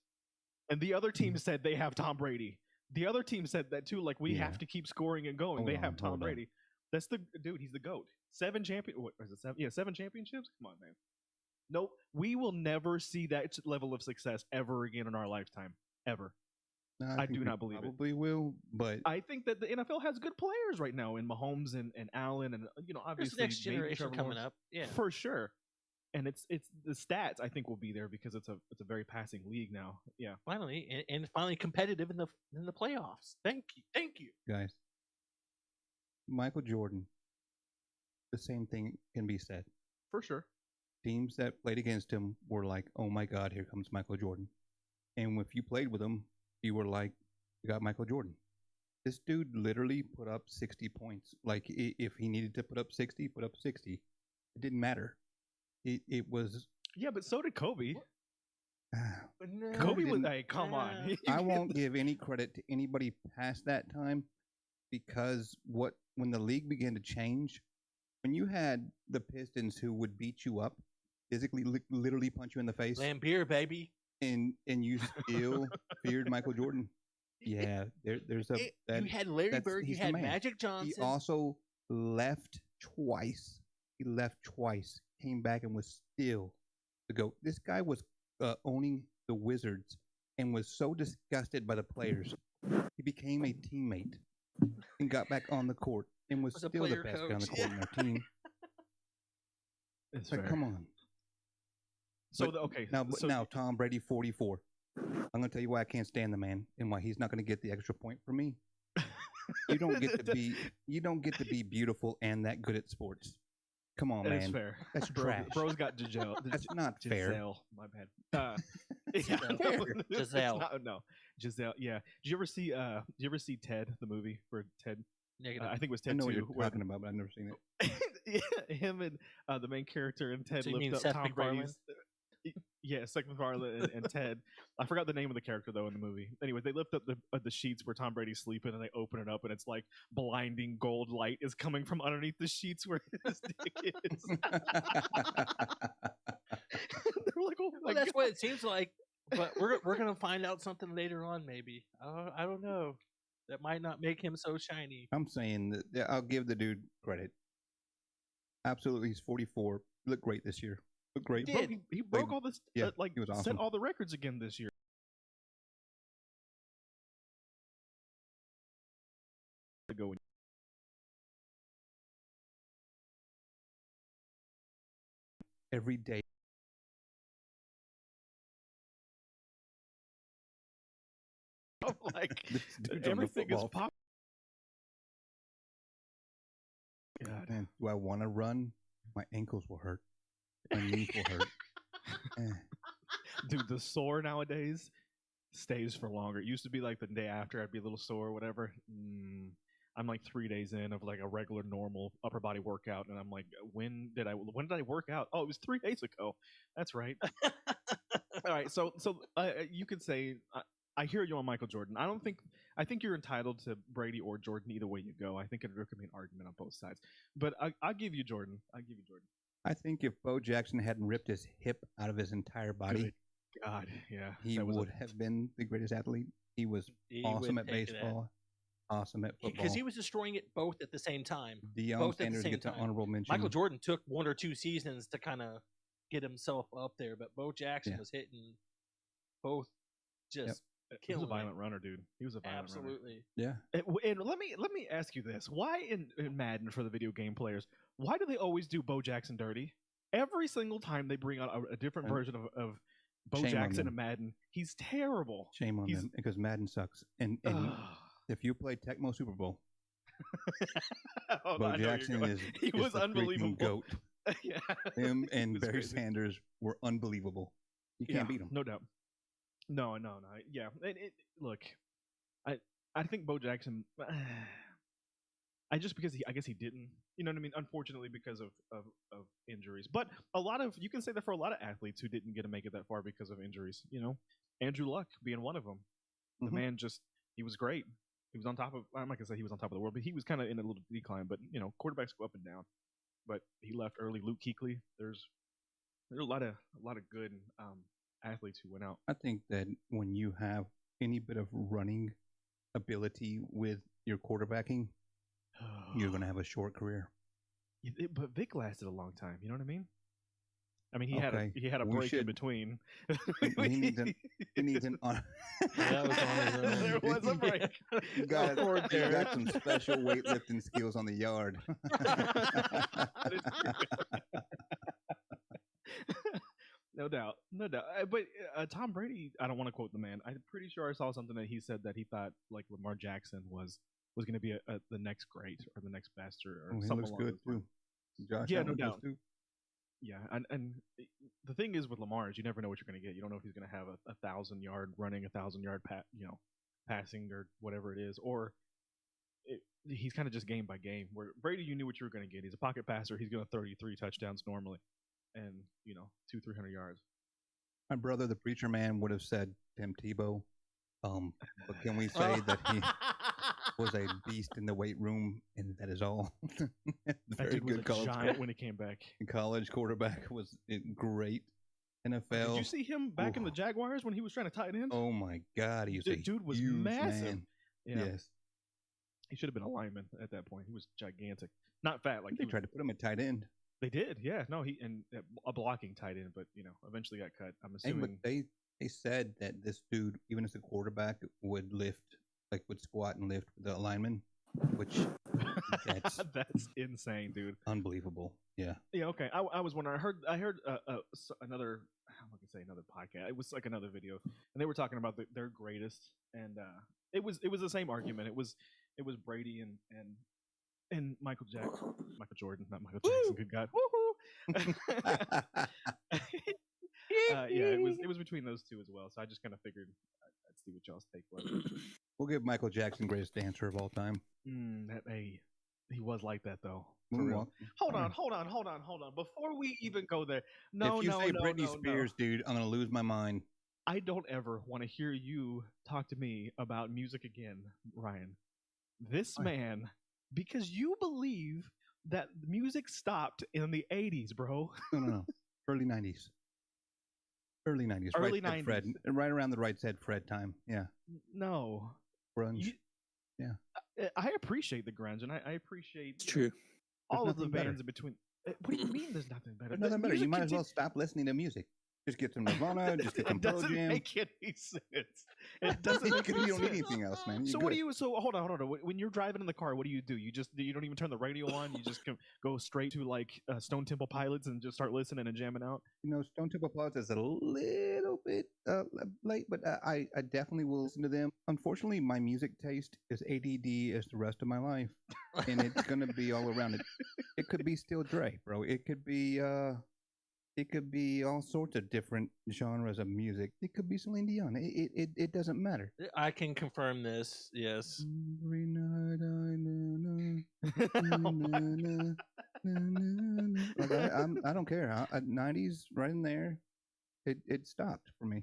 And the other team said they have Tom Brady. The other team said that too. Like, we have to keep scoring and going. They have Tom Brady. That's the dude. He's the GOAT. 7 what is it? 7? Yeah, 7 championships. Come on, man. Nope. We will never see that level of success ever again in our lifetime. Ever. No, I think do we not believe it. Probably will, but I think that the NFL has good players right now in Mahomes and Allen and There's obviously the next maybe generation Trevor coming Lawrence. up. Yeah. For sure. And it's the stats I think will be there because it's a very passing league now. Yeah. Finally, and finally competitive in the playoffs. Thank you. guys, Michael Jordan. The same thing can be said. For sure. Teams that played against him were like, "Oh my God, here comes Michael Jordan," and if you played with him, you were like, "You got Michael Jordan." This dude literally put up 60 points. Like, if he needed to put up 60, put up 60. It didn't matter. It was. Yeah, but so did Kobe. But no, Kobe was didn't- like, come on. I won't give any credit to anybody past that time because when the league began to change, when you had the Pistons who would beat you up, physically, literally punch you in the face, Lambeer, baby. and you still feared Michael Jordan. Yeah, there's a. You had Larry Bird. You he's the had man. Magic Johnson. He also left twice. Came back and was still the GOAT. This guy was owning the Wizards and was so disgusted by the players He became a teammate and got back on the court and was Was a still the player best guy on the coach. court in our team. It's Like, fair. come on. So But okay. But so now Tom Brady, 44. I'm going to tell you why I can't stand the man and why he's not going to get the extra point for me. You don't get to be beautiful and that good at sports. Come on, That man. is fair. That's Bro, trash. Bro's got Giselle. That's not fair. Giselle. My bad. Yeah, Giselle. no, it's Giselle. not- no, Giselle. Yeah. Did you ever see? Did you ever see Ted, the movie for Ted? Negative. I think it was I Ted know what 2. you're talking about, but I've never seen it. Yeah, him and the main character and Ted So you mean lift up Seth Tom MacFarlane? Brady's. Yeah, Seth MacFarlane and Ted. I forgot the name of the character though in the movie. Anyway, they lift up the sheets where Tom Brady's sleeping, and they open it up, and it's like blinding gold light is coming from underneath the sheets where his dick is. They're like, oh my Well, that's God. what it seems like. But we're gonna find out something later on, maybe. I don't know. That might not make him so shiny. I'm saying that yeah, I'll give the dude credit. Absolutely, he's 44. Looked great this year. Looked great. He Bro, did. he broke all this, yeah, like, he was set awesome. all the records again this year. To go Every day. like This dude's on the everything is football pop. God. Man, do I want to run? My ankles will hurt. My knees will hurt. Eh. Dude, the sore nowadays stays for longer. It used to be like the day after I'd be a little sore or whatever. I'm like 3 days in of like a regular normal upper body workout, and I'm like, when did I work out? Oh, it was 3 days ago. That's right. All right, so you could say I hear you on Michael Jordan. I think you're entitled to Brady or Jordan either way you go. I think there could be an argument on both sides, but I'll give you Jordan. I think if Bo Jackson hadn't ripped his hip out of his entire body, Good God, yeah, he that was would have been the greatest athlete. He was He awesome would at take that. baseball, awesome at football. Because he was destroying it both at the same time. Deion both at the Sanders same gets an time. honorable mention. Michael Jordan took 1 or 2 seasons to kind of get himself up there, but Bo Jackson Yeah. was hitting both just He was killing a violent it. runner, dude. He was a violent runner. Absolutely. Yeah, And let me ask you this: why in Madden for the video game players, why do they always do Bo Jackson dirty? Every single time they bring out a different And version of Bo shame on Jackson them. in Madden, he's terrible. shame on He's- them because Madden sucks. And if you play Tecmo Super Bowl, Oh, Bo I know you're Jackson going- is he is was the freaking unbelievable. goat. Yeah, Him he and was Barry crazy. Sanders were unbelievable. You can't beat them. No doubt. No. Yeah. Look, I think Bo Jackson. I guess he didn't. You know what I mean? Unfortunately, because of injuries. But you can say that for a lot of athletes who didn't get to make it that far because of injuries. You know, Andrew Luck being one of them. The Mhm. man he was great. He was on top of. I'm not gonna say he was on top of the world, but he was kind of in a little decline. But you know, quarterbacks go up and down. But he left early. Luke Kuechly. There's a lot of good athletes who went out. I think that when you have any bit of running ability with your quarterbacking, you're going to have a short career. But Vic lasted a long time. You know what I mean? I mean, Okay, he had a we break in should- between. He needs an on. That was on his own. There was a break. He got, Poor he Derek. got some special weightlifting skills on the yard. That is true. No doubt. But Tom Brady, I don't want to quote the man. I'm pretty sure I saw something that he said that he thought like Lamar Jackson was going to be the next great or the next best or Oh, he something looks along good those lines. too. Josh Yeah, Allen no does doubt. too. Yeah, and the thing is with Lamar is you never know what you're going to get. You don't know if he's going to have a 1,000-yard running, 1,000-yard passing or whatever it is, or he's kind of just game by game. Where Brady, you knew what you were going to get. He's a pocket passer. He's going to 33 touchdowns normally, and 200-300 yards. My brother, the preacher man, would have said Tim Tebow. But can we say that he was a beast in the weight room, and that is all? That Very dude was good a college, giant when he came back. college quarterback was great. NFL. Did you see him back in the Oof. Jaguars when he was trying to tight end? Oh my God, he was The a dude was huge massive. man. Yeah. Yes, He should have been a lineman at that point. He was gigantic, not fat like they tried to put him at tight end. They did, yeah. No, a blocking tight end, but eventually got cut. I'm Hey, but assuming. they said that this dude, even as a quarterback, would lift like would squat and lift with the lineman, which that's That's insane, dude. unbelievable. Yeah. Yeah, okay. I was wondering. I heard another. I'm not gonna say another podcast. It was like another video, and they were talking about their greatest, and it was the same argument. It was Brady and Michael Jordan, not Michael Jackson. Good God. Woohoo! Yeah, it was between those two as well. So I just kind of figured I'd see what y'all's take was. We'll give Michael Jackson greatest dancer of all time. He was like that though. For real. Moonwalk. Hold on. Before we even go there, no, if you say no, Britney no, Spears, dude, I'm gonna lose my mind. I don't ever want to hear you talk to me about music again, Ryan. This man, because you believe that music stopped in the 80s, bro. No. Early 90s. Early 90s. Early right 90s. Fred, right around the right said Fred time. Yeah. No. Grunge. I appreciate the grunge, and I appreciate It's true. all of the nothing better. bands in between. What do you mean there's nothing better? There's nothing better. You Music might as well conti- stop listening to music. Just get some Nirvana, just get some It Pearl doesn't Jam. make any sense. It doesn't make you any don't need sense. anything else, man. So You're what do good. you? So hold on. When you're driving in the car, what do? You don't even turn the radio on. You just go straight to like Stone Temple Pilots and just start listening and jamming out. You know, Stone Temple Pilots is a little bit late, but I definitely will listen to them. Unfortunately, my music taste is ADD as the rest of my life, and it's gonna be all around it. It could be Steel Dre, bro. It could be all sorts of different genres of music. It could be Celine Dion. It doesn't matter. I can confirm this. Yes. Every night I know. Like I don't care. 90s right in there. It stopped for me.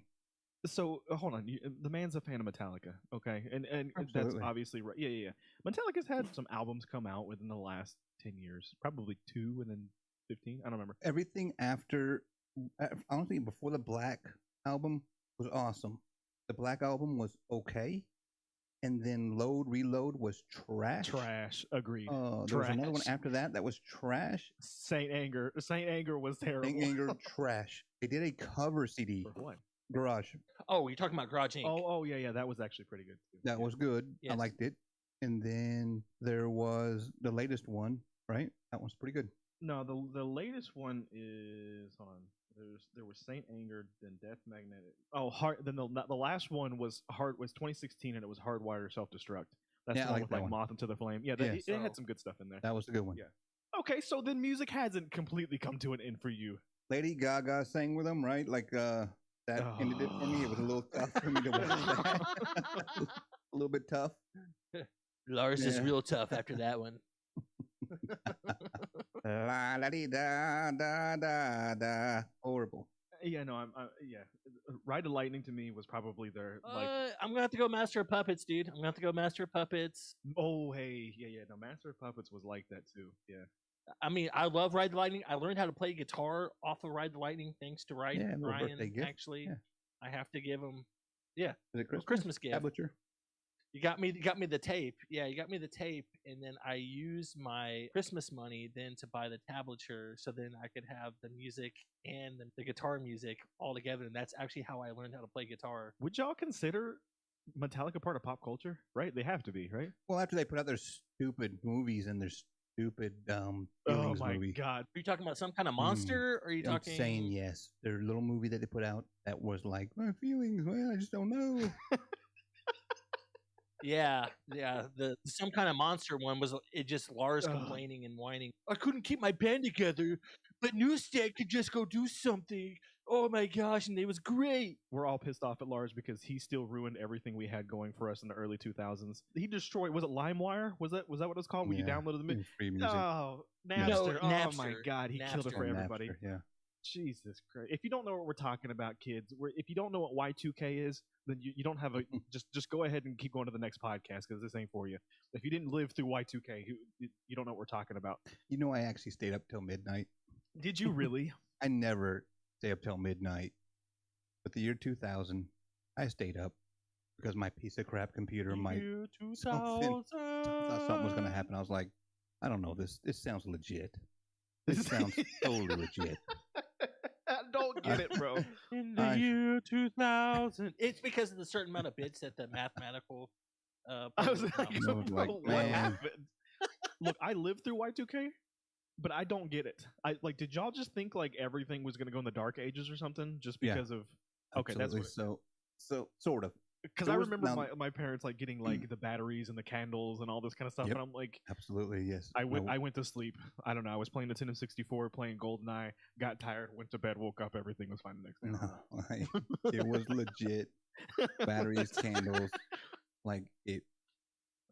So hold on. The man's a fan of Metallica, okay, and that's Absolutely. obviously right. Yeah. Metallica's had some albums come out within the last 10 years, probably 2, and then 15. I don't remember. Everything after, honestly, before the Black album was awesome. The Black album was okay, and then Load Reload was trash. Trash. Agreed. There was another one Trash. after that was trash. Saint Anger was terrible. Saint Anger trash. They did a cover CD. For what? Garage. Oh, you're talking about Garage Inc. Oh yeah. That was actually pretty good too. That was good. I Yes. liked it. And then there was the latest one, right? That one's pretty good. No, the latest one is hold on. There was Saint Anger, then Death Magnetic. Oh, Heart. Then the last one was 2016, and it was Hardwire Self Destruct. That's Yeah, the I one like with that like one. Moth into the Flame. Yeah, Yeah. it had some good stuff in there. That was a good one. Yeah. Okay, so then music hasn't completely come to an end for you. Lady Gaga sang with them, right? Like that ended it for me. It was a little tough for me to watch that. A little bit tough. Lars is Yeah. real tough after that one. La la dee da da da da. Horrible. Yeah, no, yeah. Ride to Lightning to me was probably their like. I'm gonna have to go Master of Puppets, dude. I'm gonna have to go Master of Puppets. Oh, hey, yeah. No, Master of Puppets was like that too. Yeah. I mean, I love Ride the Lightning. I learned how to play guitar off of Ride the Lightning thanks to Yeah, a little Ryan. birthday gift. Actually, Yeah. I have to give him Is it Christmas? Christmas gift. Tablature? You got me the tape. Yeah, you got me the tape, and then I used my Christmas money then to buy the tablature, so then I could have the music and the guitar music all together. And that's actually how I learned how to play guitar. Would y'all consider Metallica part of pop culture? Right? They have to be, right? Well, after they put out their stupid movies and their stupid Oh feelings my movie. god. Are you talking about some kind of monster? Or are you I'm talking? saying yes. Their little movie that they put out that was like, my feelings, well, I just don't know. Yeah. The some kind of monster one was it just Lars Ugh. complaining and whining. I couldn't keep my band together, but Newstead could just go do something. Oh my gosh, and it was great. We're all pissed off at Lars because he still ruined everything we had going for us in the early 2000s. He destroyed. Was it LimeWire? Was that what it was called? When you Yeah, downloaded the it was free music. Oh, No, Napster. Oh my Napster. god, he killed it for Napster. everybody. Napster, yeah. Jesus Christ! If you don't know what we're talking about, kids, if you don't know what Y2K is, then you don't have a just go ahead and keep going to the next podcast because this ain't for you. If you didn't live through Y2K, you don't know what we're talking about. You know, I actually stayed up till midnight. Did you really? I never stay up till midnight. But the year 2000, I stayed up because my piece of crap computer might Year something- 2000. thought something was going to happen. I was like, I don't know, this sounds legit. This sounds totally legit. I don't get it, bro. In the year 2000. It's because of the certain amount of bits that the mathematical I was public like, knowledge. I was like, what man. happened? Look, I lived through Y2K, but I don't get it. Did y'all just think like everything was gonna go in the dark ages or something just Yeah. because of? Okay, that's Absolutely. what. So sort of. Because There I was remember now- my parents like getting like the batteries and the candles and all this kind of stuff, Yep. and I'm like, Absolutely, yes. I went No, to sleep. I don't know. I was playing Nintendo 64, playing GoldenEye, got tired, went to bed, woke up, everything was fine the next day. no, it was legit. Batteries, candles, like it.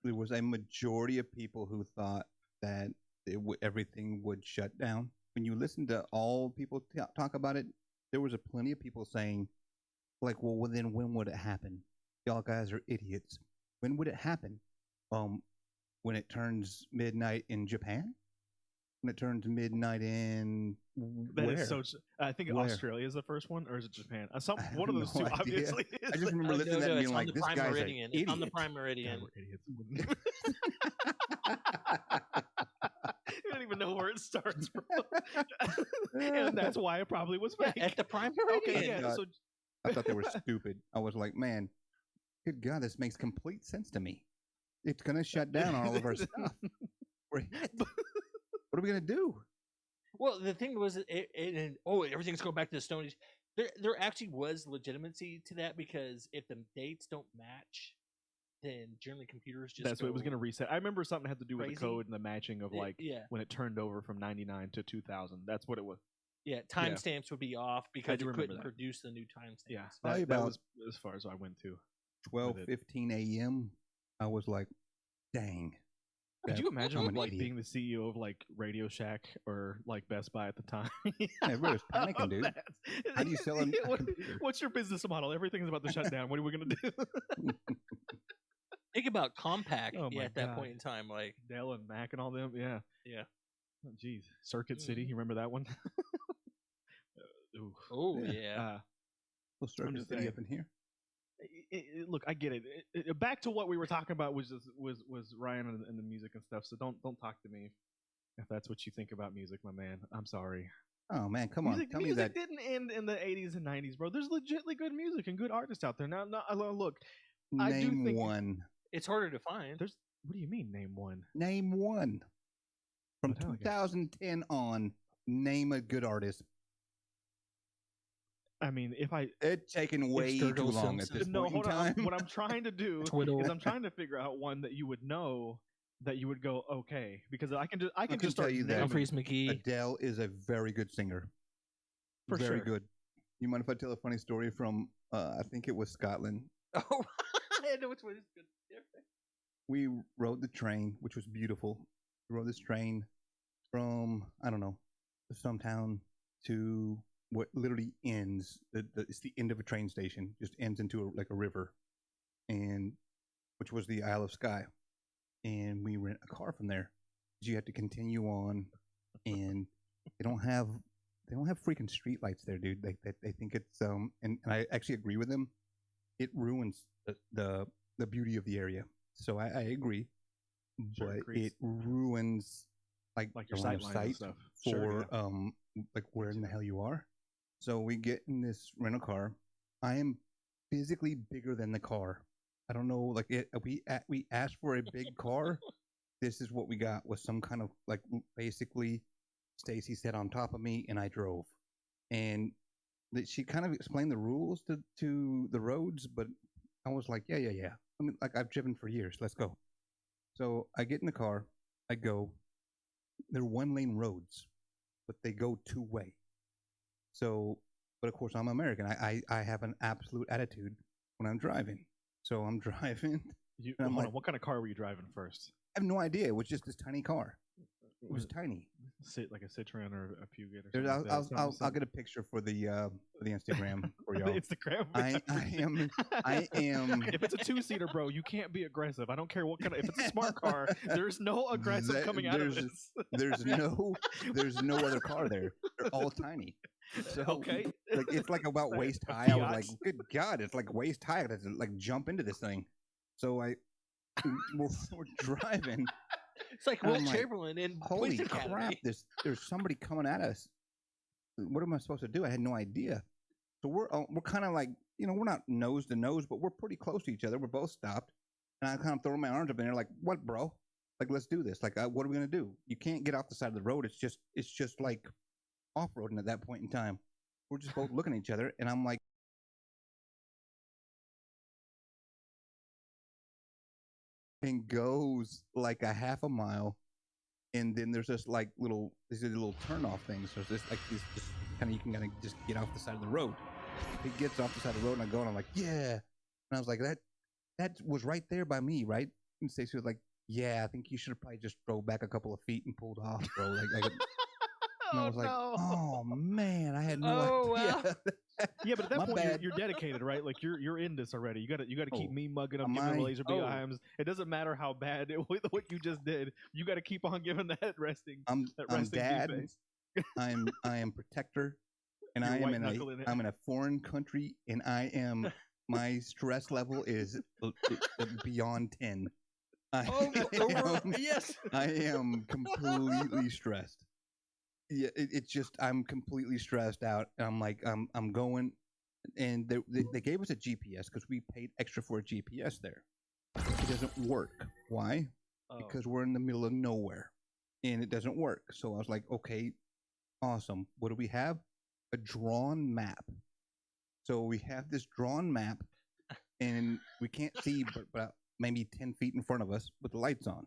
There was a majority of people who thought that everything would shut down. When you listen to all people talk about it, there was plenty of people saying, like, well, then when would it happen? Y'all guys are idiots. When would it happen? When it turns midnight in Japan? When it turns midnight in That where? is so. I think Where? Australia is the first one, or is it Japan? I One of have those no two, idea. obviously. I just remember Oh, listening to that and it's being on like, the this prime guy's meridian. an It's on the idiot. prime God, meridian. we're idiots. I don't even know where it starts from, and that's why it probably was Yeah, fake. at the prime Okay, meridian. yeah. God. So I thought they were stupid. I was like, man, good God, this makes complete sense to me. It's going to shut down all of our stuff. We're hit. What are we going to do? Well, the thing was, everything's going back to the Stone Age. There actually was legitimacy to that because if the dates don't match, then generally computers just that's what it was going to go- reset. I remember something had to do with the crazy. code and the matching of like yeah, when it turned over from 99 to 2000. That's what it was. yeah, timestamps would be off because do it remember couldn't that. produce the new timestamps. Yeah, Probably that about- was as far as I went to. 12:15 a.m. I was like, dang. Could you imagine I'm an like idiot. being the CEO of like Radio Shack or like Best Buy at the time? everybody was panicking, dude. How do you sell a computer? What's your business model? Everything's about to shut down. What are we gonna do? Think about Compaq Oh my at that God. point in time. Like, Dell and Mac and all them. Yeah. yeah. Oh, jeez. Circuit City. You remember that one? Ooh. Oh yeah. We'll start I'm the just city saying. up in here. Look, I get it. Back to what we were talking about was Ryan and the music and stuff. So don't talk to me if that's what you think about music, my man. I'm sorry. Oh, man, come on. Tell me that. Music didn't end in the 80s and 90s, bro. There's legitimately good music and good artists out there. Now, look, I do Name think- one. It's harder to find. there's. What do you mean? Name one. Name one. From Metallica. 2010 on, name a good artist. I mean, if I It's taken way Sturgill too long at Simpson. this no, point hold in on. time. What I'm trying to do Twiddle. is I'm trying to figure out one that you would know that you would go okay because I can can just start tell you that. naming- Humphreys McGee. Adele is a very good singer. For very sure. good. You mind if I tell a funny story from, I think it was Scotland? Oh, I know which one is good. Yeah. We rode the train, which was beautiful. We rode this train from, I don't know, some town to what literally ends. It's the end of a train station, just ends into like a river, and which was the Isle of Skye. And we rent a car from there. You have to continue on, and they don't have freaking street lights there, dude. They think it's and I actually agree with them. It ruins the beauty of the area. So I agree, Sure, but agrees. it ruins like like your the line sight of lines and sight stuff. for Sure, yeah. like where in the hell you are. So we get in this rental car. I am physically bigger than the car. I don't know, like we asked for a big car. This is what we got, was some kind of like basically Stacy sat on top of me and I drove. And she kind of explained the rules to the roads, but I was like, yeah. I mean, like I've driven for years. Let's go. So I get in the car. I go. They're 1-lane roads, but they go 2-way. So, but of course I'm American. I have an absolute attitude when I'm driving. So I'm driving. You, and I'm hold like- on, what kind of car were you driving first? I have no idea. It was just this tiny car. It was tiny. Like a Citroen or a Peugeot or There's- something. like that. I'll get a picture for the Instagram for y'all. Instagram. I am. If it's a 2-seater, bro, you can't be aggressive. I don't care what kind of. If it's a smart car, there's no aggressive That- coming out of there's- this. There's no other car there. They're all tiny. So Okay. like it's like about Like waist a high. I was like, Fiat? good God, it's like waist high. I had to like jump into this thing. So we're driving. It's like I'm Will like, Chamberlain in Holy Police crap! Academy. There's somebody coming at us. What am I supposed to do? I had no idea. So we're kind of like, we're not nose to nose, but we're pretty close to each other. We're both stopped. And I kind of throw my arms up in there, like, what, bro? Like, let's do this. Like, what are we gonna do? You can't get off the side of the road. It's just like off-roading at that point in time. We're just both looking at each other, and I'm like, and goes like a half a mile, and then there's this like these little turn-off things. So there's this like this kind of you can kind of just get off the side of the road. He gets off the side of the road, and I go, and I'm like, yeah. And I was like, that was right there by me, right? And Stacey was like, yeah, I think you should have probably just drove back a couple of feet and pulled off, bro. Like and I was like, oh man, I had no idea. Wow. Yeah, but at that My point, bad. you're dedicated, right? Like you're in this already. You gotta keep Oh, me mugging up, am giving I? the laser beams. Oh. It doesn't matter how bad what you just did. You got to keep on giving that resting. I'm dad. defense. I am protector, and You're I am white-knuckling it. I'm in a foreign country, and my stress level is beyond 10. Yes. I am completely stressed. Yeah, it's just I'm completely stressed out. I'm like I'm going, and they gave us a GPS because we paid extra for a GPS there. It doesn't work. Why? Oh. Because we're in the middle of nowhere, and it doesn't work. So I was like, okay, awesome. What do we have? A drawn map. So we have this drawn map, and we can't see but about maybe 10 feet in front of us with the lights on.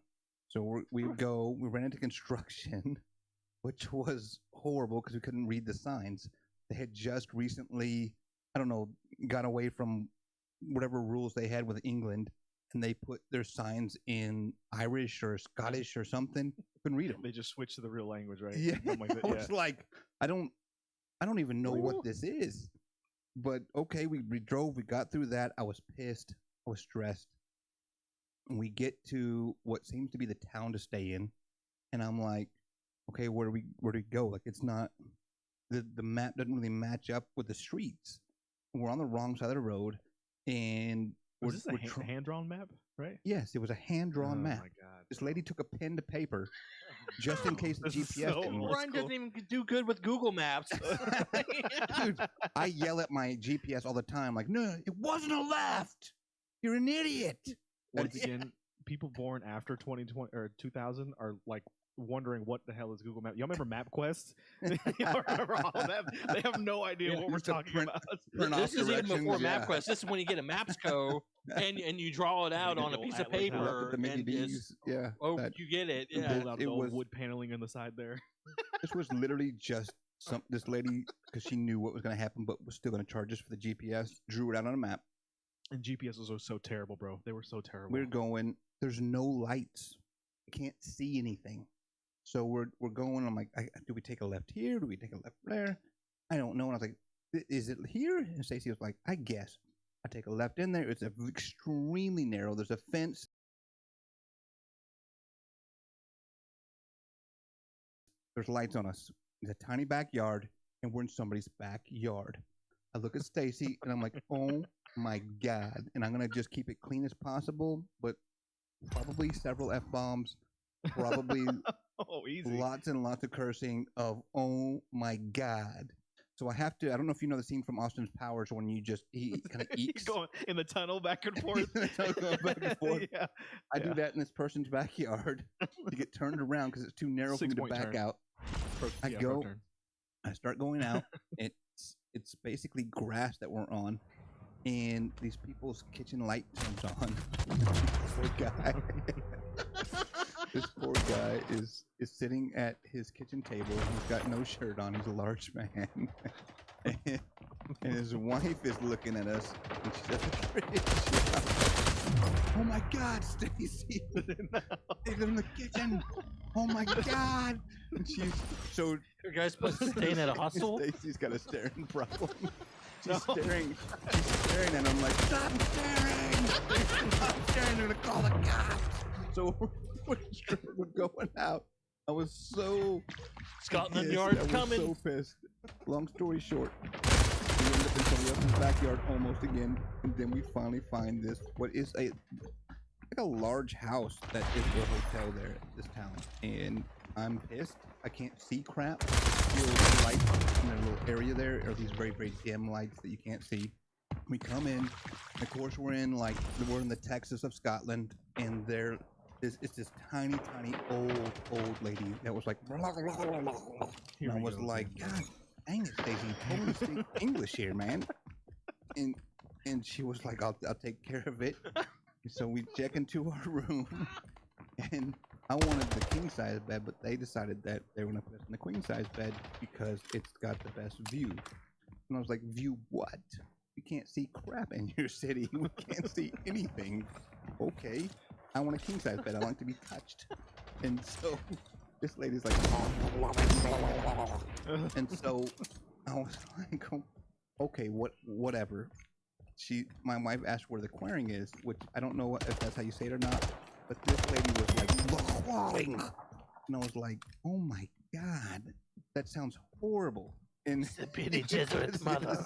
So we ran into construction, which was horrible because we couldn't read the signs. They had just recently, I don't know, got away from whatever rules they had with England, and they put their signs in Irish or Scottish or something. Couldn't read them. They just switch to the real language, right? Yeah, Something like that, I was like, I don't even know what this is. But okay, we drove, we got through that. I was pissed. I was stressed. And we get to what seems to be the town to stay in, and I'm like, okay, where do we go? Like, it's not the map doesn't really match up with the streets. We're on the wrong side of the road, and Was this a hand-drawn map, right? Yes, it was a hand-drawn map. Oh my god! This lady took a pen to paper just in case the This is GPS so didn't work. Ryan doesn't even do good with Google Maps. Dude, I yell at my GPS all the time, like, no, it wasn't a left. You're an idiot. Once again, people born after 2020 or 2000 are like wondering what the hell is Google Maps. Y'all remember MapQuest? Y'all remember all that? They have no idea what we're used to talking about. This is even before yeah. MapQuest. This is when you get a Mapsco and you draw it out get on a the piece old of Atlas map. paper. The Mickey And D's, just, yeah. you get it. the Yeah. Pulled out it the old was- wood paneling on the side there. This was literally just this lady, because she knew what was going to happen, but was still going to charge us for the GPS, drew it out on a map. And GPSs were so terrible, bro. They were so terrible. We're going, there's no lights. You can't see anything. So we're going, I'm like, do we take a left here? Do we take a left there? I don't know. And I was like, is it here? And Stacey was like, I guess. I take a left in there. It's extremely narrow. There's a fence. There's lights on us. It's a tiny backyard, and we're in somebody's backyard. I look at Stacey, and I'm like, oh my God. And I'm going to just keep it clean as possible, but probably several F-bombs, probably easy. lots and lots of cursing of, oh my God. So I have to, I don't know if you know the scene from Austin's Powers when he kind of eeks. Going in the tunnel back and forth. Going back and forth. Yeah. I do that in this person's backyard to get turned around because it's too narrow for me to 6-point back turn. out. I Yeah, go, turn. I start going out. It's basically grass that we're on, and these people's kitchen light turns on. This poor guy is sitting at his kitchen table. He's got no shirt on. He's a large man, and his wife is looking at us, and she's at the fridge. Oh my God, Stacy! They're in the kitchen. Oh my God! And she's so. Your guys staying at a hostel? Stacy's got a staring problem. She's staring. She's staring, and I'm like, stop staring! Stop staring! They're gonna call the cops. So we're going out. I was so Scotland pissed. Yard's I was coming. so pissed. Long story short, we end up in somebody else's backyard almost again, and then we finally find this. What is like a large house that is the hotel there at this town, and I'm pissed. I can't see crap. The lights in the little area there are these very, very dim lights that you can't see. We come in. Of course, we're in the Texas of Scotland, and it's this tiny old lady that was like, and I was like, God dang it, Stacey, you totally speak English here, man. And she was like, I'll take care of it. So we check into our room, and I wanted the king size bed, but they decided that they were gonna put us in the queen size bed because it's got the best view. And I was like, view what? You can't see crap in your city. We can't see anything. Okay, I want a king size bed. I like to be touched. And so this lady's like, and so I was like, okay, whatever. My wife asked where the querying is, which I don't know if that's how you say it or not. But this lady was like, the querying, and I was like, oh my God, that sounds horrible. And The pity Jesuit mother.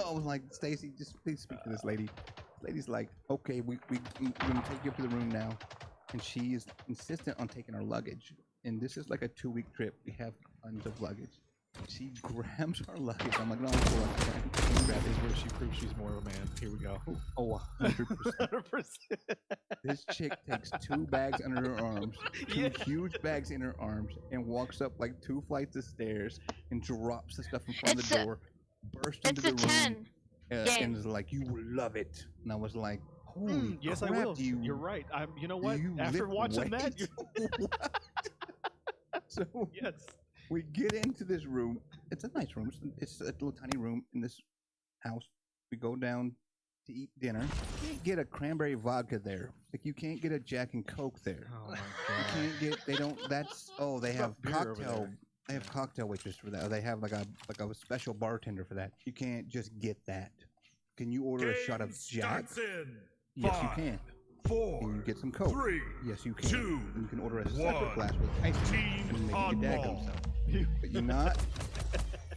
I was like, Stacy, just please speak to this lady. This lady's like, okay, we're gonna take you up to the room now, and she is insistent on taking our luggage. And this is like a 2-week trip. We have tons of luggage. She grabs our luggage. I'm like, no, I'm cool. That is where she proves she's more of a man. Here we go. Oh, 100%. 100%. This chick takes 2 bags under her arms, 2 huge bags in her arms, and walks up like 2 flights of stairs and drops the stuff in front of the door, bursts into the room, and is like, "You will love it." And I was like, "Holy yes, crap, I will. do you, You're right. You know what? you After lift watching that, weights?" So yes. we get into this room. It's a nice room. It's a little tiny room in this house. We go down to eat dinner. You can't get a cranberry vodka there. Like, you can't get a Jack and Coke there. Oh my You God. can't get. They don't. That's. Oh, they have Beer over cocktail. there. They have cocktail waitress for that. Or they have like a special bartender for that. You can't just get that. Can you order a shot of Jack? Yes, you can. 4, Can you get some Coke? 3, Yes, you can. 2, And you can order a 1. separate glass with ice cream Team and make on your dad ball. himself. But you're not.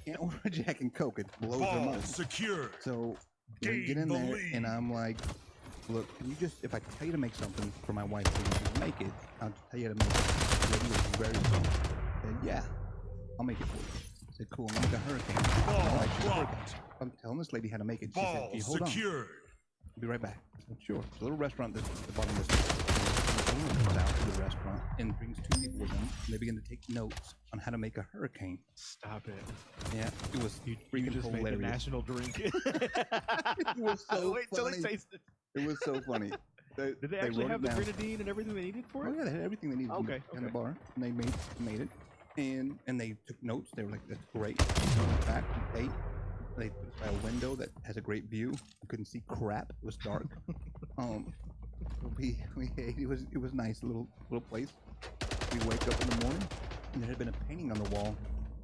Can't order a Jack and Coke. It blows your Ball mind. secured. So we Gain get in the there, lead. and I'm like, look, can you just, if I tell you to make something for my wife, can you just make it? I'll tell you to make it. The lady was very strong. I said, yeah, I'll make it for you. I said, cool, I'm gonna make a hurricane. Ball I'm like, dropped. I'm telling this lady how to make it. She said, Ball "Gee, hold on. secured. I'll be right back." I said, sure. It's a little restaurant that's at the bottom of this. Someone comes out to the restaurant and brings 2 people with them. And they begin to take notes on how to make a hurricane. Stop it. Yeah, it was You freaking just made the hilarious. national drink. It was so Wait till funny. they taste it. It was so funny. Did they actually wrote have it the down. grenadine and everything they needed for Oh it? yeah, they had everything they needed in Okay, the okay. bar, and they made it, and they took notes. They were like, "That's great." In fact, they put us by a window that has a great view. You couldn't see crap. It was dark. We ate. It was nice, little place. We wake up in the morning, and there had been a painting on the wall,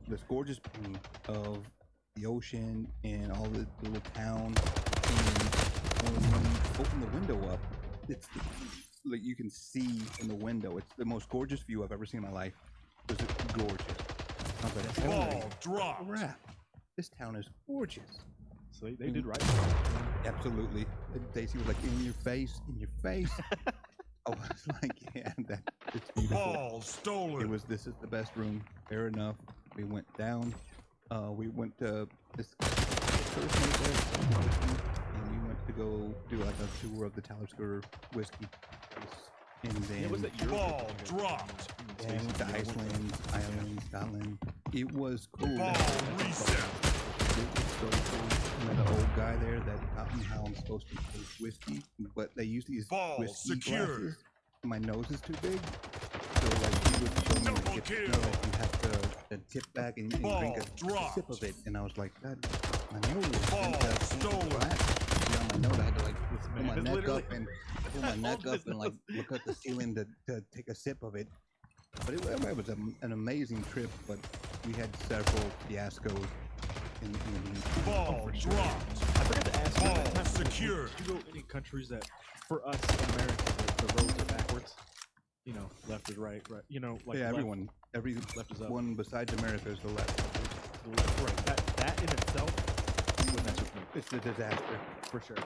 this gorgeous painting of the ocean and all the little town. And when you open the window up, it's like you can see in the window. It's the most gorgeous view I've ever seen in my life. It was gorgeous. I was like, Ball holy dropped. crap! This town is gorgeous. So they did right. Absolutely. And Daisy was like, in your face. I was like, yeah, it's beautiful. Ball stolen. This is the best room. Fair enough. We went down. We went to this first night there, and we went to go do like a tour of the Talisker whiskey place. And then Was it Europe? Ball dropped. yeah, we went to Iceland, Ireland, Scotland. It was cool. Ball reset. It was so cool. And the old guy there that taught me how I'm supposed to taste whiskey, but they use these Ball whiskey secured. glasses. My nose is too big, so like he would show me Double like, you kill. have to tip back and Ball drink a dropped. sip of it, and I was like, that my nose is Ball stolen. on my nose. I had to like This pull man my is neck literally- up and pull my neck Hold up his and like nose. look at the ceiling to take a sip of it. But it was an amazing trip, but we had several fiascos in the Ball for sure. dropped. I forgot to ask you Ball that time. secured. Do you go any countries that, for us in America, the roads are backwards? You know, left is right, right. You know, like yeah, left, every left is up. one besides America is the left. The left, right. That in itself would mess with me It's a disaster. for sure.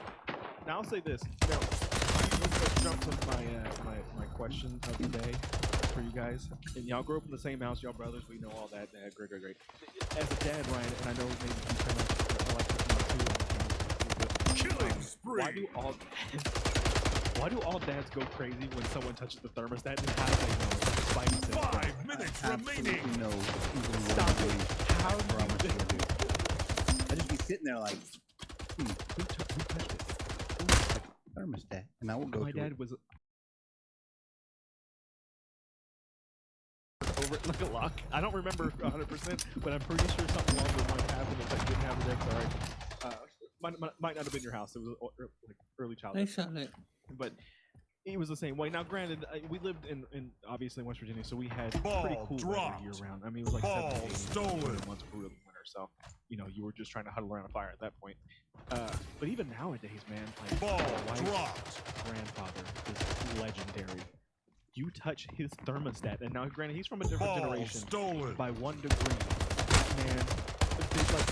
Now I'll say this. Now, let's jump to my question of the day. for you guys. And y'all grew up in the same house, y'all brothers. We know all that. Great. As a dad, Ryan, and I know maybe you kind of like this too. Killing spree. Why do all dads go crazy when someone touches the thermostat? And how do they know? It's Spidey sense, bro. 5 minutes remaining. No. Stop it. How do you do? I just be sitting there like, who touched it? Thermostat, and I will go. My to dad it. was over it like a lock. I don't remember 100%, but I'm pretty sure something along those lines happened. If I didn't have it there, sorry. Might not have been your house. It was like early childhood. Nice shot it. But it was the same way. Now, granted, we lived in obviously West Virginia, so we had Ball pretty cool dropped. weather year round. I mean, it was like Ball 70, 80 stolen. months were really winter, so you know you were just trying to huddle around a fire at that point. But even nowadays, man, like Ball my wife's dropped. grandfather is legendary. You touch his thermostat, and now granted he's from a different Ball generation stolen. by 1 degree. Man, there's like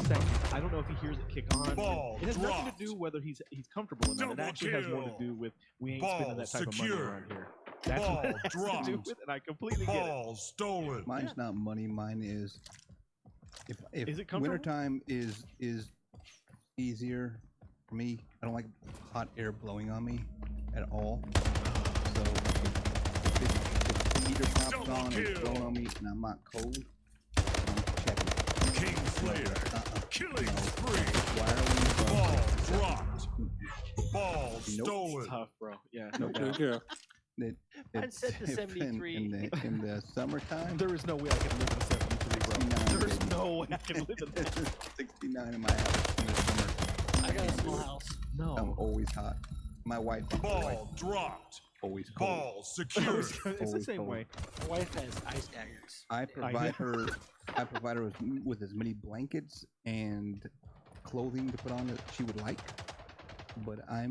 seconds. I don't know if he hears it kick on. Ball It has nothing dropped. to do whether he's comfortable in that. It Double actually has more to kill. do with we ain't Ball spending that type of money secured. around here. That's Ball what it has to do dropped. with, and I completely get it. Ball stolen. Mine's not money. Mine is if Is it comfortable? wintertime is easier for me. I don't like hot air blowing on me at all. So if the heater pops Double on and it's kill. blowing on me and I'm not cold, I'm checking. King Slayer. Killing spree. Why are we Ball dropped. Ball Nope. stolen. Tough, bro. Yeah. No Good girl. I'd set the 73. in the summertime. There is no way I can live in a 73, bro. 69, There's baby. no way I can live in that. 69 in my house in the summer. I got a small house. I'm No. always hot. My wife Ball dropped. always cold. Ball secured. It's the Always same cold. way. My wife has ice daggers. I provide her with as many blankets and clothing to put on that she would like. But I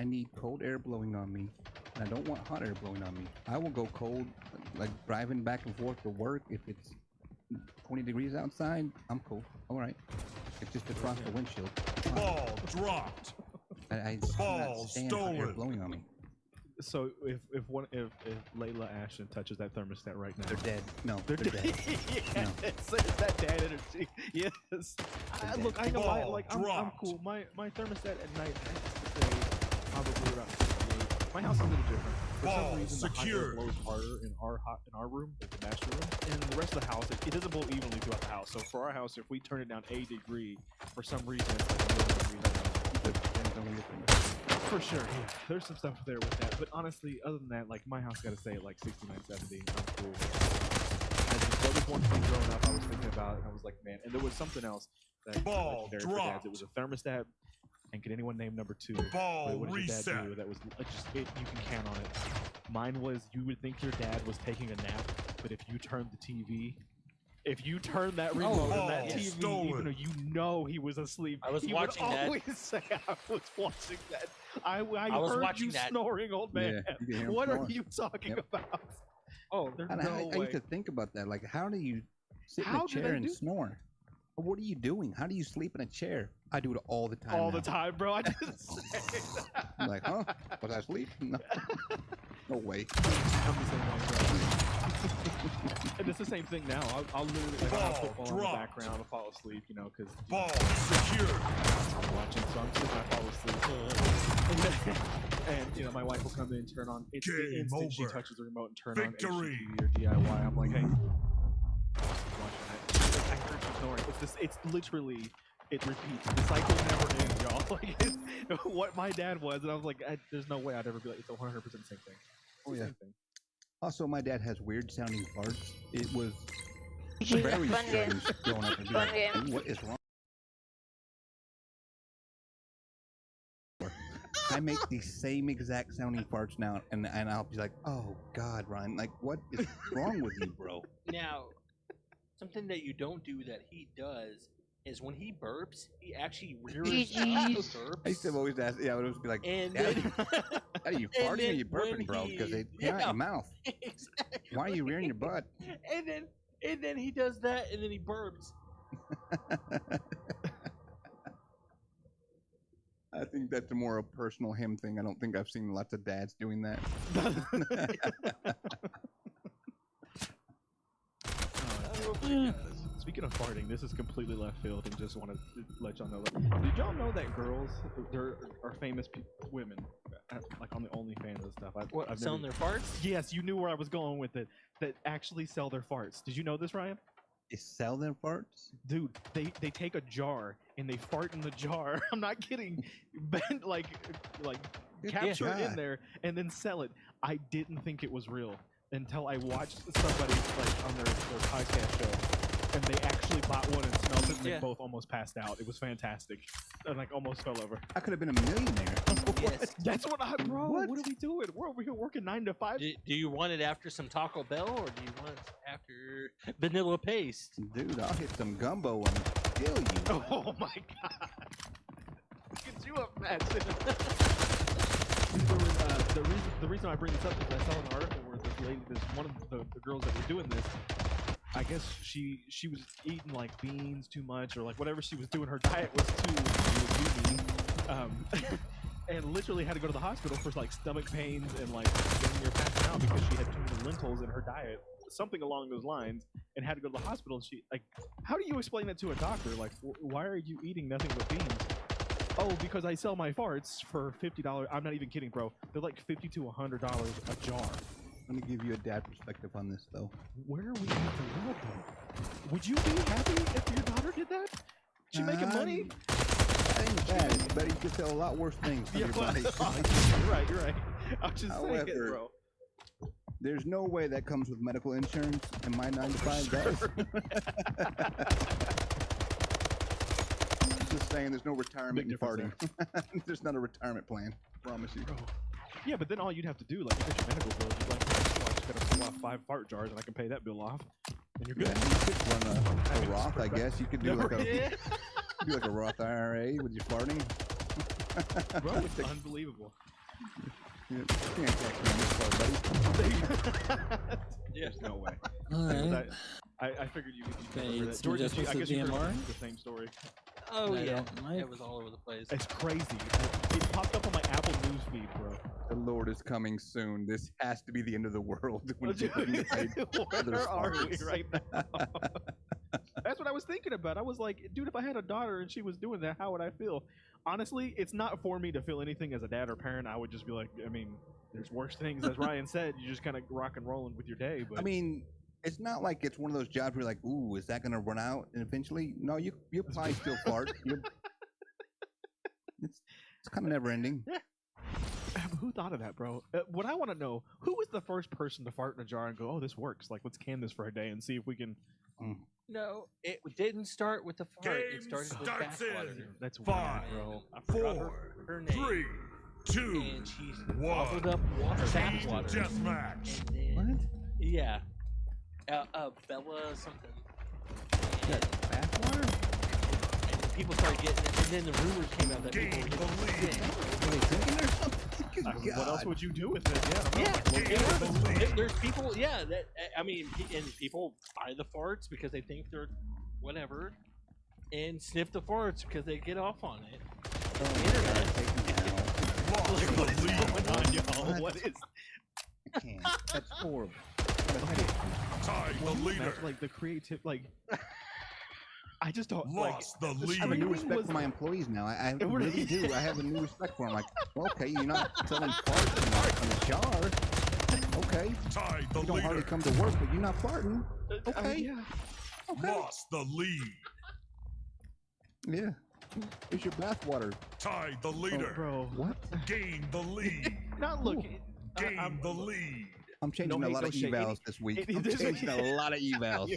need cold air blowing on me. And I don't want hot air blowing on me. I will go cold, like driving back and forth to work. If it's 20 degrees outside, I'm cool. All right. It's just across the windshield. Fine. Ball dropped. I just Ball cannot stand hot air stolen. blowing on me. So if Layla Ashton touches that thermostat right now, They're dead. No, they're they're dead. dead. Yes, it's that dad energy. Yes. Look, I know I Ball like I'm dropped. cool. My thermostat at night I have to say probably about 68. My house is a little different. For Ball some reason, the hot air secured. blows harder in our room, like the master room, and the rest of the house it doesn't blow evenly throughout the house. So for our house, if we turn it down a degree, for some reason it's like a million degrees. Depends on where you're from. For sure, yeah. There's some stuff there with that. But honestly, other than that, like my house gotta stay at like 69, 70. I'm cool. That was one thing growing up I was thinking about, and I was like, man. And there was something else that was Ball legendary for dads. dropped. It was a thermostat. And can anyone name number 2? Ball What did your dad reset. do that was just you can count on it? Mine was you would think your dad was taking a nap, but if you turned the TV. If you turn that remote on that ball TV, stolen. even though you know he was asleep, I was he watching would that. always say, "I was watching that." I was heard watching you that. snoring, old man. Yeah, you can hear him What are snoring. you talking Yep. about? Oh, there's And no I way. used to think about that. Like, how do you sit How in a do chair they and do- snore? What are you doing? How do you sleep in a chair? I do it all the time. All now. the time, bro. I didn't say that. I'm like, huh? Was I asleep? No, no way. I'm the same way, bro. And it's the same thing now. I'll literally like, I'll have Ball football in the dropped. background. I'll fall asleep, you know, because Ball secured. I'm watching, so I'm sitting, I fall asleep. And you know, my wife will come in, turn on. It's the Game instant she over. touches the remote and turn Victory. on HGTV or DIY. I'm like, hey, watching that. She's like, I heard you snoring. It's literally. It repeats. The cycle never ends, y'all. Like it's, what my dad was, and I was like, there's no way I'd ever be like. It's 100% the same thing. It's Oh, the yeah. same thing. Also, my dad has weird sounding farts. It was GG, very fun game. strange growing up and be Fun like, game. what is wrong? I make the same exact sounding farts now, and I'll be like, oh God, Ryan, like what is wrong with you, bro? Now, something that you don't do that he does is when he burps, he actually rears up the GG's. I used to burps. always ask, yeah, I would always be like, And Dad, then, are you and farting or then you burping, when bro? Because they came out yeah. your mouth. Exactly. Why are you rearing your butt? And then he does that, and then he burps. I think that's a more a personal him thing. I don't think I've seen lots of dads doing that. farting. This is completely left field, and just want to let y'all know that. Did y'all know that girls, there are famous women, like on the OnlyFans and stuff? I've Selling never, their farts? Yes, you knew where I was going with it. That actually sell their farts. Did you know this, Ryan? They sell their farts? Dude, they take a jar and they fart in the jar. I'm not kidding. Bend, like capture it in there and then sell it. I didn't think it was real until I watched somebody like on their podcast show, and they actually bought one and smelled it, and they both almost passed out. It was fantastic, and like almost fell over. I could have been a millionaire. Yes. That's what I, bro. What are we doing? We're over here working 9 to 5. Do you want it after some Taco Bell, or do you want it after vanilla paste? Dude, I'll hit some gumbo and kill you. Oh my god! Could you imagine? The reason I bring this up is I saw an article where this one of the girls that was doing this, I guess she was eating like beans too much, or like whatever she was doing, her diet was too mean, and literally had to go to the hospital for like stomach pains and like getting her passing out because she had too many lentils in her diet, something along those lines, and had to go to the hospital. And she, like, how do you explain that to a doctor? Like, why are you eating nothing but beans? Oh, because I sell my farts for $50. I'm not even kidding, bro. They're like $50 to $100 a jar. Let me give you a dad perspective on this, though. Where are we at the world, though? Would you be happy if your daughter did that? She making money? That ain't bad, but you could sell a lot worse things for your body. You're right. I'm just saying it, bro. There's no way that comes with medical insurance, and my 9 to 5 does. Just saying, there's no retirement in farting. There's not a retirement plan. Promise you. Bro. Yeah, but then all you'd have to do, like, you get your medical bill, you're like, oh, I just gotta pull out 5 fart jars and I can pay that bill off, and you're good. Yeah, you could run a Roth, I guess. You could do like a Roth IRA with your farting. Bro, it's unbelievable. You can't catch me on this far, buddy. There's no way. All right. I figured you could Okay, remember it's that. George, just I guess you the heard DMR? the same story. Oh, I yeah. don't like- It was all over the place. It's crazy. It popped up on my Apple News feed, bro. The Lord is coming soon. This has to be the end of the world. When people get paid for their Where are we farts. right now? That's what I was thinking about. I was like, dude, if I had a daughter and she was doing that, how would I feel? Honestly, it's not for me to feel anything as a dad or parent. I would just be like, I mean, there's worse things. As Ryan said, you just kind of rock and rolling with your day. But I mean, it's not like it's one of those jobs where you're like, ooh, is that going to run out eventually? No, you'll probably still fart. It's kind of never ending. who thought of that, bro? What I want to know, who was the first person to fart in a jar and go, oh, this works. Like, let's can this for a day and see if we can. No, it didn't start with the fart. It Game started with starts backwater. in That's 5, weird, bro. I forgot 4, her name. 3, 2, And she 1. gobbled up water, Team backwater. deathmatch. And then, yeah. Bella something. And, Bathwater? and people started getting it, and then the rumors came out that Gain people the were lead. getting sick. Were they drinking or something? Good What else God. would you do with it? Yeah, I don't know. Yeah, Gain the lead. there's people. Yeah, that I mean, and people buy the farts because they think they're whatever, and sniff the farts because they get off on it. Oh, The internet. God, take me out. Lost the What is lead. going on, y'all? What? What is? I can't. That's horrible. Tied the leader. Imagine, like the creative, like. I just don't like. Lost the I have a lead. new Screaming respect was- for my employees now. I It really- really do. I have a new respect for them. Like, okay, you're not selling farts in a jar. Okay. Tied the You don't hardly leader. come to work, but you're not farting. Okay. Yeah. Okay. Lost the lead. Yeah. Here's your bathwater. Tied the leader. Bro. What? Gain the lead. Not look. Gain the lead. I'm changing No a hate, lot no of shade. evals this week. I'm there's- changing a lot of evals.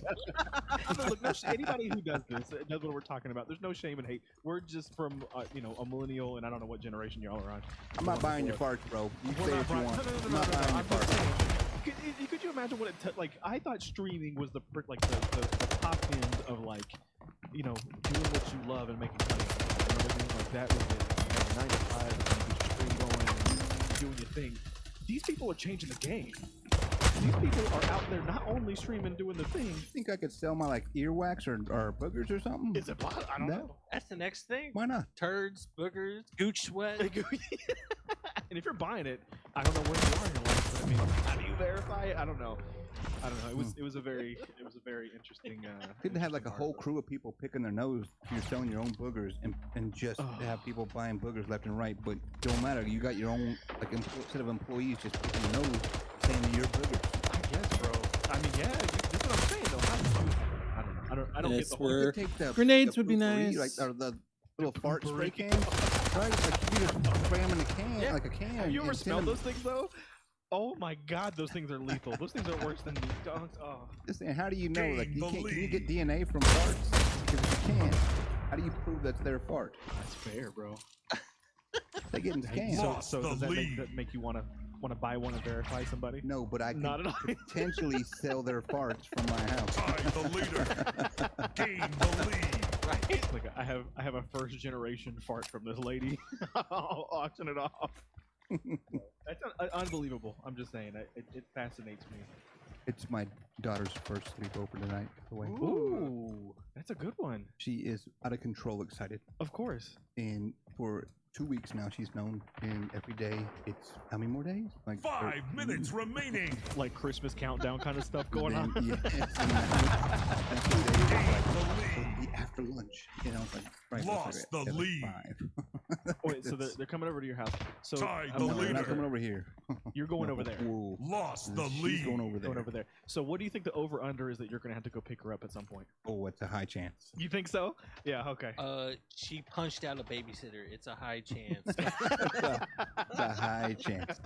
Look, anybody who does this knows what we're talking about. There's no shame and hate. We're just from, a millennial, and I don't know what generation y'all are on. I'm not buying your farts, bro. You We're say not what you buying- want. No, I'm not buying your I'm just farts. saying. Could you imagine what it took? Like, I thought streaming was the top end of like, doing what you love and making money. Like that was it. You have a 9 to 5, and you get your stream going and doing your thing. These people are changing the game. These people are out there not only streaming, doing the thing. Think I could sell my like earwax or boogers or something? Is it possible? I don't No. know. That's the next thing. Why not? Turds, boogers, gooch sweat. And if you're buying it, I don't know where you are in your life, but I mean, how do you verify it? I don't know. I don't know. It was a very interesting. Couldn't have like a interesting whole article. crew of people picking their nose. You're selling your own boogers and just have people buying boogers left and right. But don't matter. You got your own like set of employees just picking their nose, saying your boogers. I guess, bro. I mean, yeah, that's what I'm saying. Though, how do you? I don't know. I don't get Yes, the whole. we're- Take the, Grenades would be poopery, nice. like or the little fart spray poopery. cans, right? Like you just spray them in a can, Yeah. like a can. Have you ever and send smelled 'em- those things though? Oh my God, those things are lethal. Those things are worse than meat dogs. Oh, Just saying, how do you know? Like, Gain you the can't, can you get lead. DNA from farts? Because if you can't, how do you prove that's their fart? that's fair, bro. They get in the Hey, can. Lost so the does that lead. make you want to buy one and verify somebody? No, but I Not could at all. potentially sell their farts from my house. Tie the leader. Gain the lead. Right? Like I have a first generation fart from this lady. I'll auction it off. That's unbelievable. I'm just saying, it fascinates me. It's my daughter's first sleepover tonight, by the way. Ooh, that's a good one. She is out of control excited. Of course. And for 2 weeks now, she's known. And every day, it's how many more days? Like 5 minutes remaining. Like Christmas countdown kind of stuff And going then, on. Yes, and then 2 days, it's Gain like, the it'll lead. be after lunch. You know, it's like right. Lost the lead. 5. Wait, so they're coming over to your house. So Tied I'm the No, not- they're not leader. coming over here. You're going No, over there. whoa. Lost the She's lead. going over there. Going over there. So what do you think the over under is that you're gonna have to go pick her up at some point? Oh, it's a high chance. You think so? Yeah. Okay. She punched out a babysitter. It's a high chance. It's a high chance.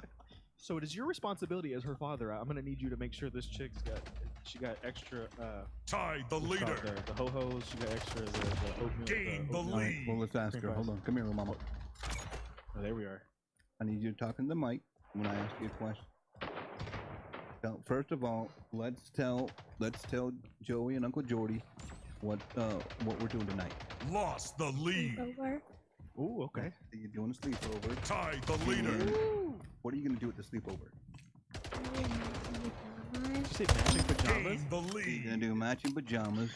So it is your responsibility as her father. I'm gonna need you to make sure this chick's got extra. Tied the what's it called leader. there? The ho hos. She got extra. The oatmeal. Gain the oatmeal. All right, lead. well, let's ask Cream her. pies. Hold on. Come here, little mama. Oh, there we are. I need you to talk in the mic when I ask you a question. Now, first of all, let's tell Joey and Uncle Jordy what we're doing tonight. Lost the lead. Over. Ooh, okay. You're doing a sleepover. Tied the leader. And what are you gonna do at the sleepover? Did you say matching pajamas? Gain the You're lead. gonna do matching pajamas.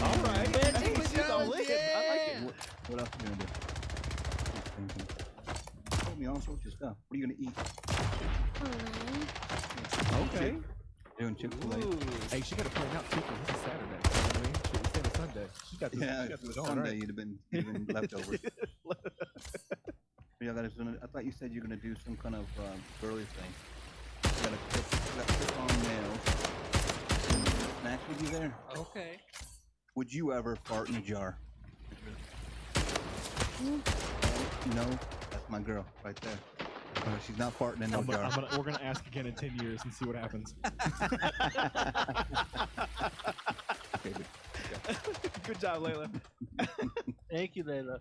All right. Matching Hey, she's all pajamas, lit. I like it. What else are you gonna do? You told me all sorts of stuff. What are you gonna eat? Okay. Doing Chick-fil-A. Hey, she got to point out too, 'cause this is Saturday. You know what I mean? Instead of Sunday. She got this. Yeah, she got if it was this on, Sunday, right? you'd have been leftovers. Y'all guys I thought you said you're gonna do some kind of girly thing. You gotta clip on nails. Snacks with you there? Okay. Would you ever fart in a jar? No, that's my girl right there. She's not farting in no jar. We're gonna ask again in 10 years and see what happens. Okay, but Good job, Layla. Thank you, Layla.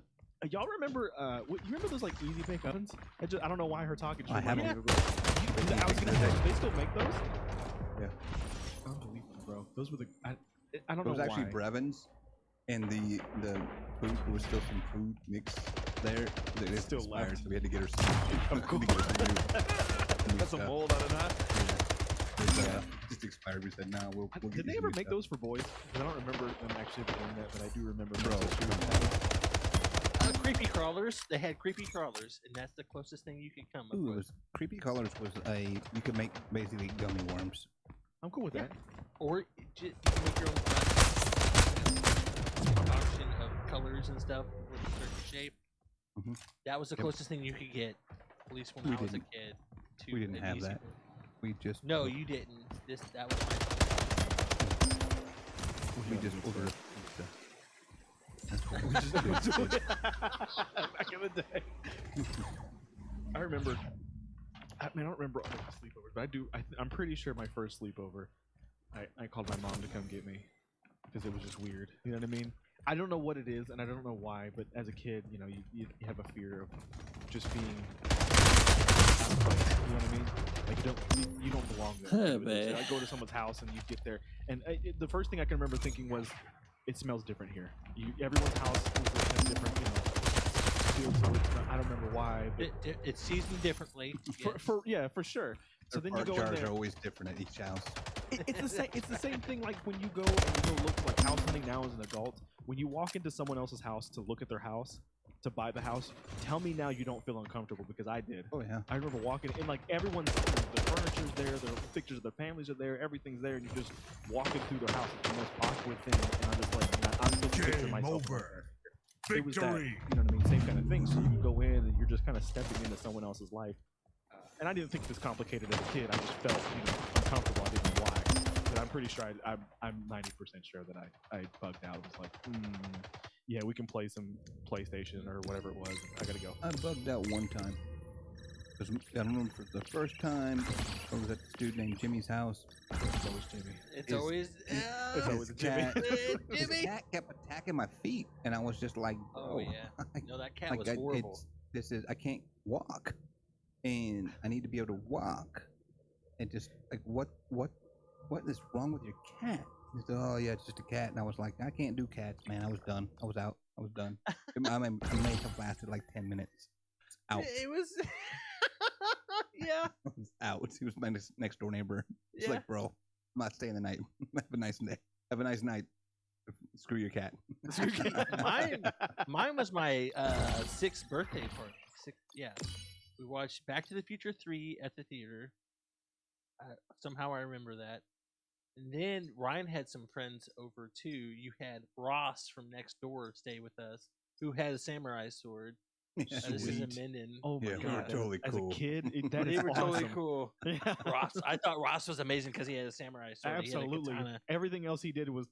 Y'all remember? You remember those like easy bake ovens? I don't know why her talking. I reminded haven't. me of those. I was gonna say, they still make those? Yeah. Unbelievable, bro. Those were the. I don't It was know actually why. Brevins, and the food, there was still some food mix there. It Still expired, left. so we had to get her some. Of we had to get her some new Got some stuff. mold out of that. It just expired. We said, "No, we'll Did get they you ever some new make stuff." those for boys? 'Cause I don't remember them actually doing that, but I do remember. Bro, Creepy crawlers. They had creepy crawlers, and that's the closest thing you could come up Ooh, it with. was Creepy Colors was you could make basically gummy worms. I'm cool with Yeah. that. Or just make your own concoction of colors and stuff with a certain shape. Mhm. That was the Yep. closest thing you could get, at least when We I was a didn't. kid. To We didn't an have easy that. one. We just No, you didn't. That was my we just ordered a pizza. That's what we just did. Back in the day. I remember. I don't remember all the sleepovers, but I'm pretty sure my first sleepover, I called my mom to come get me because it was just weird. You know what I mean? I don't know what it is, and I don't know why, but as a kid, you know, you have a fear of just being. You know what I mean? Like you don't belong there. Babe. I go to someone's house and you get there, and the first thing I can remember thinking was, it smells different here. Everyone's house is different, you know. I don't remember why, but it's seasoned differently. yes. for sure. So Their then you fart go in jars there. are always different at each house. It's the same. It's the same thing. Like when you go and you go look like house hunting now as an adult. When you walk into someone else's house to look at their house, to buy the house. Tell me now you don't feel uncomfortable, because I did. Oh yeah. I remember walking in, like everyone's, the furniture's there, the pictures of their families are there, everything's there, and you're just walking through their house. It's the most awkward thing, and I'm just like, I'm just picturing Game myself. over. It was that, Victory. you know what I mean? Same kind of thing. So you go in and you're just kind of stepping into someone else's life. And I didn't think this complicated as a kid. I just felt, uncomfortable. I didn't know why. But I'm pretty sure I'm 90% sure that I bugged out. It was like, yeah, we can play some PlayStation or whatever it was. I gotta go. I bugged out one time. I remember for the first time, I was at this dude named Jimmy's house. It's always Jimmy. It's always It's always a Jimmy. His Jimmy. cat kept attacking my feet, and I was just like, Oh bro, yeah. No, that cat like, was horrible. I can't walk, and I need to be able to walk, and just like what is wrong with your cat? He said, oh yeah, it's just a cat, and I was like, I can't do cats, man. I was done. I was out. I was done. I may have lasted like 10 minutes. It's out. It was. Yeah. I was out. He was my next door neighbor. It's Yeah. like, bro, I'm not staying the night. Have a nice day. Have a nice night. Screw your cat. Mine was my 6th birthday party. Yeah. We watched Back to the Future 3 at the theater. Somehow I remember that. And then Ryan had some friends over too. You had Ross from next door stay with us, who had a samurai sword. This is a Sweet. Minden. Oh my Yeah, we god! were totally As cool. a kid, that They is were awesome. totally cool. Yeah. Ross, I thought Ross was amazing because he had a samurai sword. He had a Absolutely. katana. Everything else he did was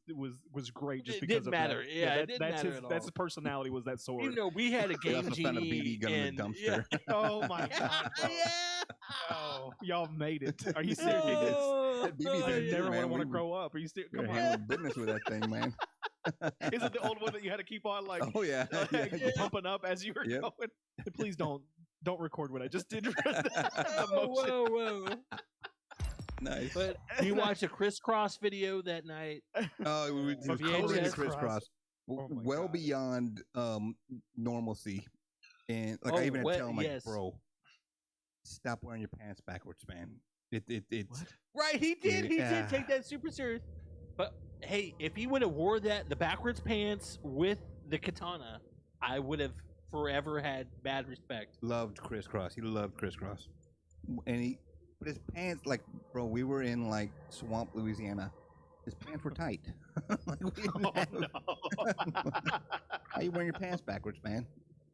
great just It because didn't of matter. that. Yeah, it didn't that's matter his, at that's all. his personality, was that sword. You know, we had a They game also found a genie BB gun in the and- dumpster. Oh my god! bro. Yeah. Oh, y'all made it. Are you serious? Oh, That BB I gun, yeah. never man, want to we grow up. Are you serious? We're Come on. handling business with that thing, man. Is it the old one that you had to keep on like Oh yeah. yeah. pumping up as you were Yep. going? Please don't record what I just did. The Whoa, motion. whoa. Nice. But we watched a crisscross video that night. Oh, it was From totally into VHS. crisscross. Oh my Well God. beyond normalcy, and like Oh, I even had to tell him, like, yes. bro, stop wearing your pants backwards, man. It's What? Right, he did. He Yeah. did take that super serious. But hey, if he would have wore the backwards pants with the katana, I would have forever had bad respect. loved crisscross. He loved crisscross, and but his pants, like, bro, we were in like Swamp, Louisiana. His pants were tight. Like, we didn't Oh have- no! How you wearing your pants backwards, man?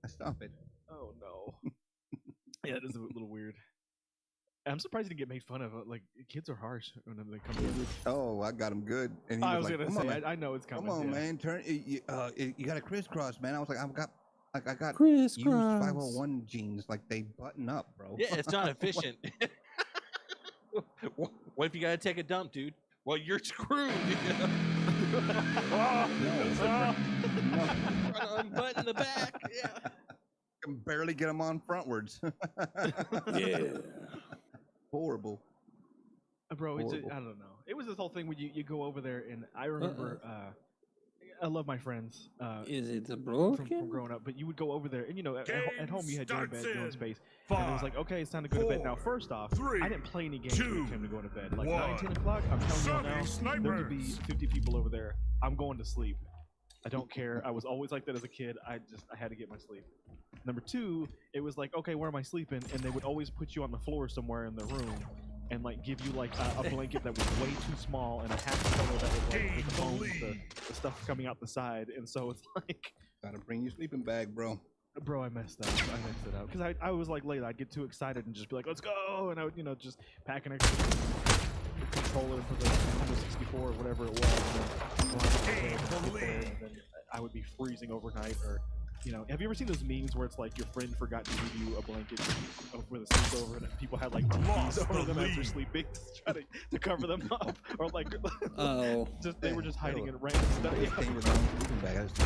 Stop it. Oh no! Yeah, that is a little weird. I'm surprised he didn't get made fun of. Like, kids are harsh when they come in. Oh, I got him good. And he I was was like, gonna "Come on, say, man. I know it's coming. Come on, yeah. man. Turn. You got a crisscross, man." I was like, I got Crisscross. used 501 jeans, like they button up, bro. Yeah, it's not efficient. What if you gotta take a dump, dude? Well, you're screwed. Unbutton the back. Yeah. Can barely get them on frontwards. Yeah. Horrible. Bro, it's Horrible. I don't know. It was this whole thing when you go over there, and I remember. I love my friends. Is it the From broken? growing up, but you would go over there, and at Game home you had your own bed, your own starts space, in and it was like, okay, it's time to go to bed. Now, 5, first off, 3, I didn't play any games when it 2, came to going to bed. Like 1. 9, 10 o'clock, I'm telling you now, Sunny there could be snipers. 50 people over there. I'm going to sleep. I don't care. I was always like that as a kid. I had to get my sleep. Number 2, it was like, okay, where am I sleeping? And they would always put you on the floor somewhere in the room, and like give you like a blanket that was way too small and a half pillow that was like Gain with the the bones, lead. the stuff coming out the side, and so it's like. Gotta bring your sleeping bag, bro. Bro, I messed up. I messed it up because I was like late. I'd get too excited and just be like, "Let's go!" And I would just pack an extra controller for the Nintendo 64 or whatever it was. And then go out to bed, Game sit the there, lead. and then I would be freezing overnight. Or, have you ever seen those memes where it's like your friend forgot to give you a blanket with a sleepover, and people had like Lost TVs over the them after lead. sleeping to try to cover them up, or like Oh. they were just hiding Hell, in random stuff. I just came with my own sleeping bag. I just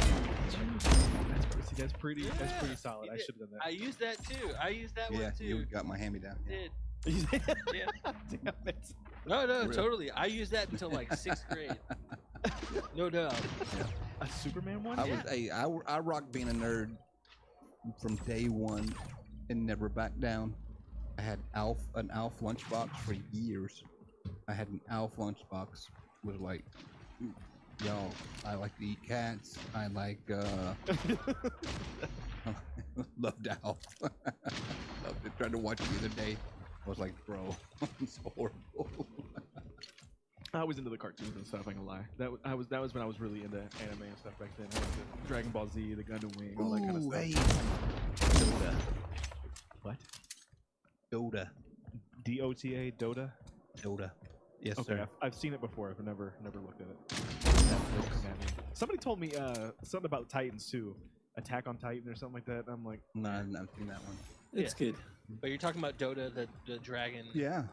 That's pretty Yeah, solid. you I did. should have done I used that too. I used that yeah, one too. you got my hand-me-down. Yeah. Did. that. Yeah. Damn it. No, Real. totally. I used that until like 6th grade. No doubt. A Superman one? I rocked being a nerd from day one and never backed down. I had an Alf lunchbox for years. I had an Alf lunchbox with like, y'all, I like to eat cats. I like Loved Al. Loved it. Tried to watch it the other day. I was like, bro, it's horrible. I was into the cartoons and stuff. I can lie. That was when I was really into anime and stuff back then. I was into Dragon Ball Z, the Gundam Wing, all that kind of stuff. Dota. What? Dota. DOTA, Dota. Dota. Yes, Okay, sir. I've seen it before. I've never looked at it. Somebody told me something about Titans too. Attack on Titan or something like that. I'm like, No, I've not seen that one. It's good. But you're talking about Dota, the dragon. Yeah.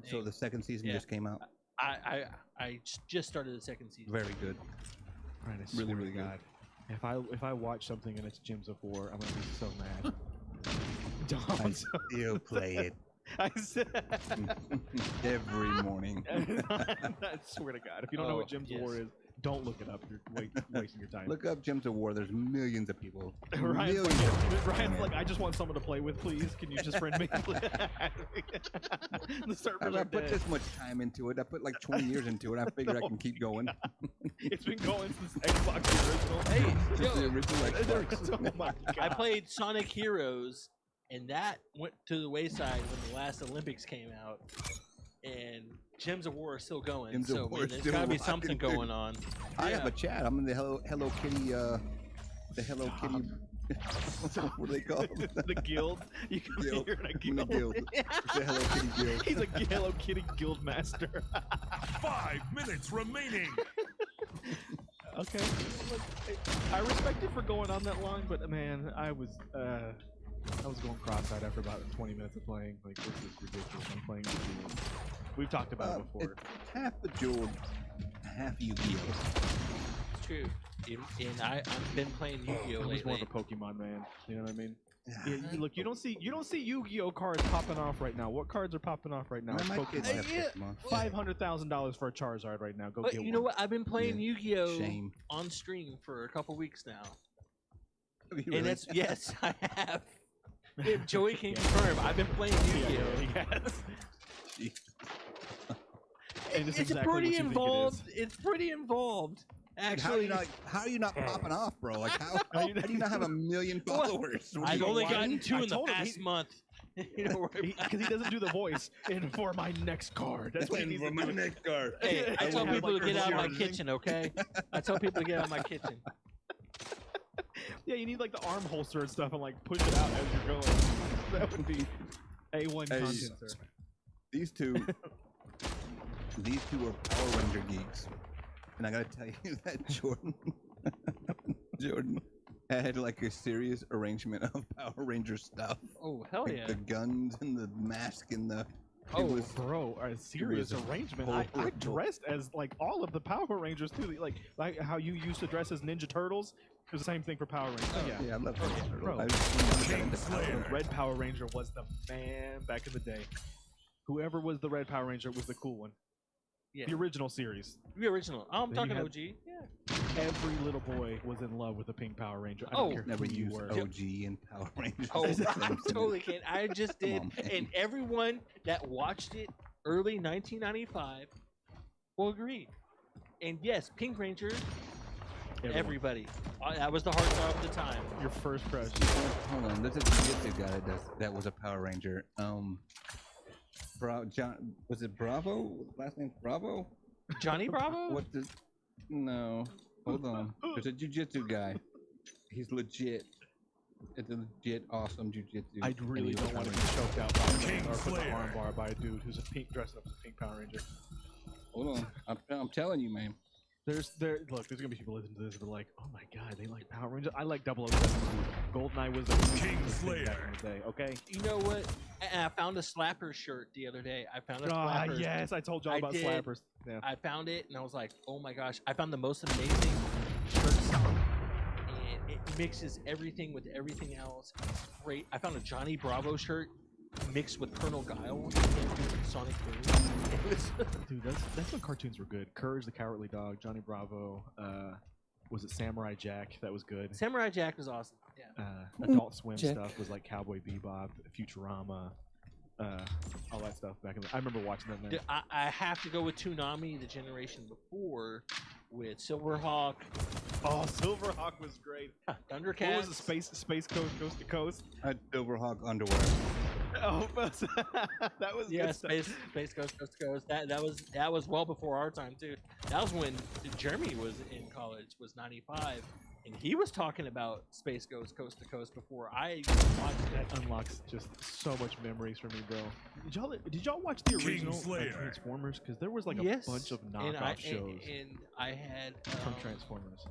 So Dang. the second season Yeah. just came out. I just started the second season. Very good. Brian, I Really, swear really to good. God, if I watch something and it's Gems of War, I'm gonna be so mad. Don't. Still play it I said. every morning. I swear to God, if you don't know what Oh, Gems yes. of War is, don't look it up. You're wasting your time. Look up Gems of War. There's millions of people. Ryan's Millions. Ryan's like, I just want someone to play with, please. Can you just friend me? The servers I are put dead. this much time into it. I put like 20 years into it. I figure I can keep going. It's been going since Xbox original. Hey, Since the yo, original Xbox. Oh my God. I played Sonic Heroes, and that went to the wayside when the last Olympics came out. And Gems of War are still going, Gems of so War man, is there's still got to be rocking, something dude. going on. I have Yeah. a chat. I'm in the Hello Kitty. The Hello Kitty. What are they called? The guild. You can Guild. hear in a I'm in the guild. guild. It's the Hello Kitty guild. He's a Hello Kitty guild master. 5 minutes remaining. Okay. Look, I respect it for going on that long, but man, I was going cross-eyed after about 20 minutes of playing. Like, this is ridiculous. I'm playing the guild. We've talked about it before. It's half the Jewel, half Yu-Gi-Oh. It's true. And I've been playing Yu-Gi-Oh I was more lately. of a Pokemon man. You know what I mean? Yeah, look, you don't see Yu-Gi-Oh cards popping off right now. What cards are popping off right now? It's My kids Pokemon. have Yeah. Pokemon. $500,000 for a Charizard right now. Go But get you one. know what? I've been playing Yeah. Yu-Gi-Oh Shame. on stream for a couple weeks now. Have you And really? it's yes, I have. If Joey can confirm, I've been playing Yu-Gi-Oh. Yes. And It's exactly what pretty you think it involved. is. It's pretty involved. How are you not Oh. popping off, bro? Like how do you not have 1 million followers? What are I've you only lying? gotten 2 I in the told him past he- month. You know, Because he doesn't do the voice. And for my next card. That's what he needs to do. next card. hey, I I tell will have, people like, to get out of my everything. kitchen, okay? I tell people to get out of my kitchen. Yeah, you need like the arm holster and stuff and like push it out as you're going. That would be A1 Hey, content, sir. These two are Power Ranger geeks, and I gotta tell you that Jordan had like a serious arrangement of Power Ranger stuff. Oh, hell Like yeah. the guns and the mask and the. Oh, it was, bro, a serious was arrangement. I horrible. dressed as like all of the Power Rangers too. Like how you used to dress as Ninja Turtles. It was the same thing for Power Rangers. Oh, yeah. yeah, I love Oh, Power yeah, Ranger. bro. I was King Slayer. Red Power Ranger was the man back in the day. Whoever was the Red Power Ranger was the cool one. Yeah. The original series. The original. Oh, I'm Then you talking had- OG. Yeah. Every little boy was in love with the Pink Power Ranger. I Oh, don't care never who you used were. OG and Power Rangers. Oh, It's the I same thing. totally can't. I just Come did. on, man. And everyone that watched it early 1995 will agree. And yes, Pink Ranger, Everyone. everybody. That was the heartthrob of the time. Your first crush. Hold on, there's a jiu-jitsu guy that was a Power Ranger. John, was it Bravo? Last name Bravo? Johnny Bravo? What does? No, hold on. There's a jiu-jitsu guy. He's legit. It's a legit awesome jiu-jitsu. I really don't want to be choked out by a man or put the armbar by a dude who's a pink dressed up as a pink Power Ranger. Hold on, I'm telling you, man. Look, there's gonna be people listening to this that are like, oh my god, they like Power Rangers. I like 007 too. GoldenEye was the King thing back Slayer. in the day. Okay. You know what? And I found a slapper shirt the other day. I found a Ah, slapper. yes, I told y'all I about did. slappers. Yeah. I found it and I was like, oh my gosh, I found the most amazing shirt style. And it mixes everything with everything else. Great. I found a Johnny Bravo shirt mixed with Colonel Guile and Sonic Boom. It was Dude, that's when cartoons were good. Courage the Cowardly Dog, Johnny Bravo. Was it Samurai Jack? That was good. Samurai Jack was awesome. Yeah. Adult Swim Jack. stuff was like Cowboy Bebop, Futurama, all that stuff back in the. I remember watching that. Dude, I have to go with Toonami, the generation before, with Silverhawk, Oh, Silverhawk was great. Thundercats. What was it? Space Coast to Coast? I had Silverhawk underwear. Oh, that was Yeah, good stuff. Space Coast to Coast. That was well before our time too. That was when Jeremy was in college, was 95, and he was talking about Space Coast to Coast before I watched it. That unlocks just so much memories for me, bro. Did y'all watch the original Kingslayer. Transformers? Because there was like a Yes, bunch of and knockoff shows and I had from Transformers.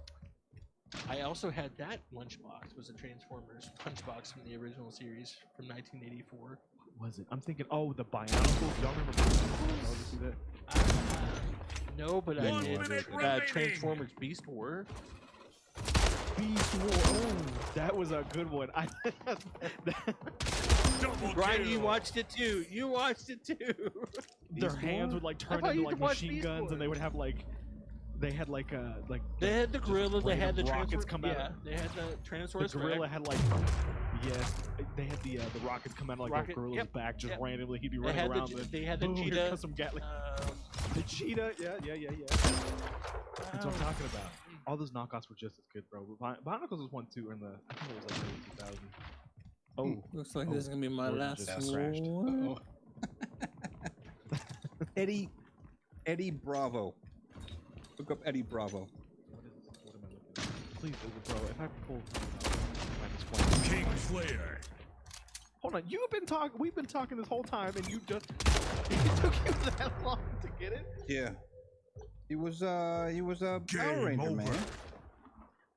I also had that lunchbox. Was a Transformers lunchbox from the original series from 1984. What was it? I'm thinking, oh, the Bionicles. Y'all remember Bionicles? Y'all ever see that? No, but I 1 did. minute remaining. Transformers Beast War. Beast War. Oh, that was a good one. Double Brian, you kill. watched it too. You watched it too. Their Beast hands War? would like I turn thought into you like watched machine Beast guns, War. and they would have like, they had like They had the just gorilla. They had the random rockets Transform- come out. Yeah, they had the The Tyrannosaurus gorilla Rex. had like, yes, they had the rockets come out of like Rocket- the gorilla's yep, back just yep. randomly. He'd be They running had around. the and they had the boom, here cheetah. comes some Gatling. The cheetah, yeah. That's what I'm talking about. All those knockoffs were just as good, bro. Bionicles was one too in the, I think it was like early 2000. Oh, Looks like this is gonna be my Jordan last just crashed. one. Eddie Bravo. Look up Eddie Bravo. what is this? What am I looking at? Please, bro, if I pull my display. Kingslayer. Hold on, we've been talking this whole time, and you just, it took you that long to get it? Yeah. He was a Power Game Ranger, over. man.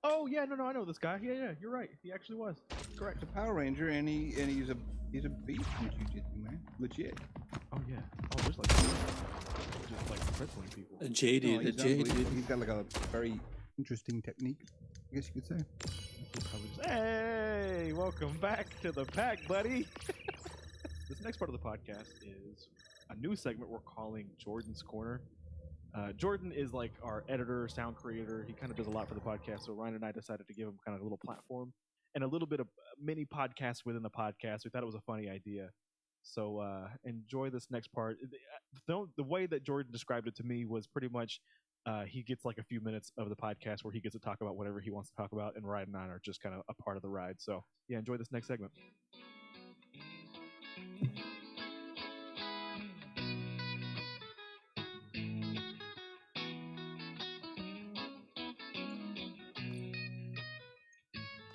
Oh, yeah, no, I know this guy. Yeah, you're right. He actually was. Correct. He's a Power Ranger, and he's a beast in jiu-jitsu, man. Legit. Oh, yeah. Oh, there's like, just like crippling people. A jaded, No, a he's jaded. unbelievable. He's got like a very interesting technique, I guess you could say. He's probably just, hey, welcome back to the pack, buddy. This next part of the podcast is a new segment we're calling Jordan's Corner. Jordan is like our editor, sound creator. He kind of does a lot for the podcast. So Ryan and I decided to give him kind of a little platform and a little bit of mini podcast within the podcast. We thought it was a funny idea. So enjoy this next part. The way that Jordan described it to me was pretty much he gets like a few minutes of the podcast where he gets to talk about whatever he wants to talk about, and Ryan and I are just kind of a part of the ride. So yeah, enjoy this next segment.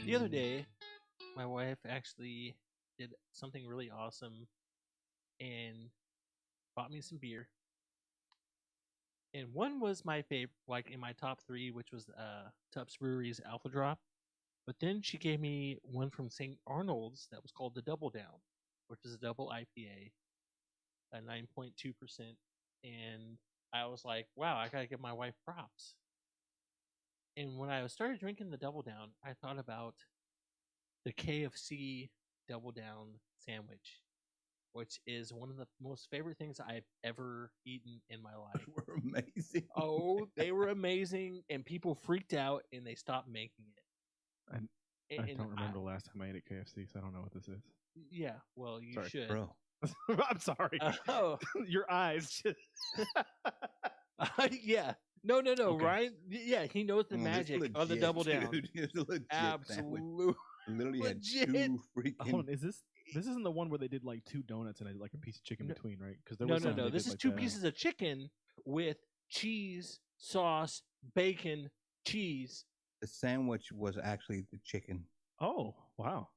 The other day, my wife actually did something really awesome and bought me some beer. And one was my favorite, like in my top three, which was Tubbs Brewery's Alpha Drop. But then she gave me one from St. Arnold's that was called the Double Down, which is a double IPA, a 9.2%. And I was like, wow, I gotta give my wife props. And when I started drinking the Double Down, I thought about the KFC Double Down sandwich, which is one of the most favorite things I've ever eaten in my life. We're amazing. Oh, they were amazing, and people freaked out and they stopped making it. I don't remember the last time I ate at KFC, so I don't know what this is. Yeah, well, you Sorry, should. Bro. I'm sorry. Oh, Your eyes. yeah. No. Okay. Ryan, yeah, he knows the Oh, this magic of the legit, Double Down. dude. It's a legit sandwich. Absolutely. Literally had Legit. two freaking. Hold on, this isn't the one where they did like two donuts and like a piece of chicken No. between, right? Because there No, was some they This did is like two that. pieces of chicken with cheese, sauce, bacon, cheese. The sandwich was actually the chicken. Oh, wow.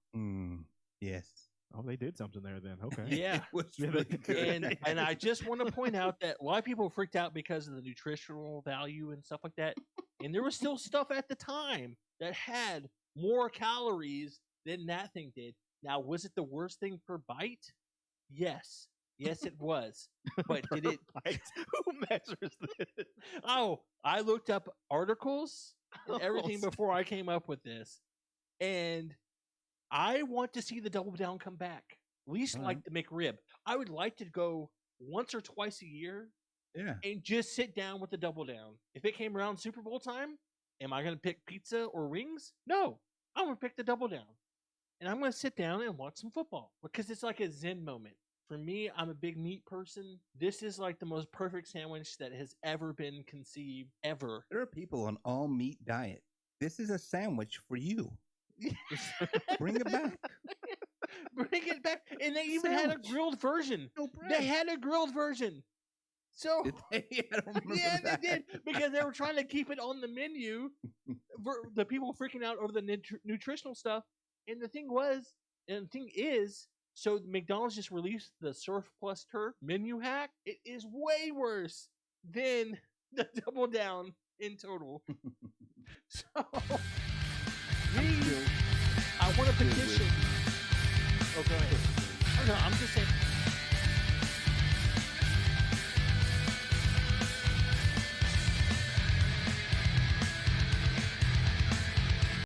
Yes. Oh, they did something there then. Okay. Yeah. It was Yeah, really they- good. And I just want to point out that a lot of people freaked out because of the nutritional value and stuff like that. And there was still stuff at the time that had more calories than that thing did. Now, was it the worst thing per bite? Yes. Yes, it was. But did it? Right. Who measures this? Oh, I looked up articles and everything Oh, before I came up with this. And I want to see the Double Down come back. At least All like the McRib. I would like to go once or twice a year Yeah. and just sit down with the Double Down. If it came around Super Bowl time, am I going to pick pizza or wings? No. I'm going to pick the Double Down. And I'm going to sit down and watch some football because it's like a zen moment. For me, I'm a big meat person. This is like the most perfect sandwich that has ever been conceived, ever. There are people on all meat diet. This is a sandwich for you. Bring it back. Bring it back. And they even had a Sandwich. grilled version. No bread. They had a grilled version. So Did they? I don't remember yeah, that. they did because they were trying to keep it on the menu for the people freaking out over the nutritional stuff. And the thing is, so McDonald's just released the Surf Plus Turf menu hack. It is way worse than the Double Down in total. So I want to petition. Oh, go ahead. No, I'm just saying.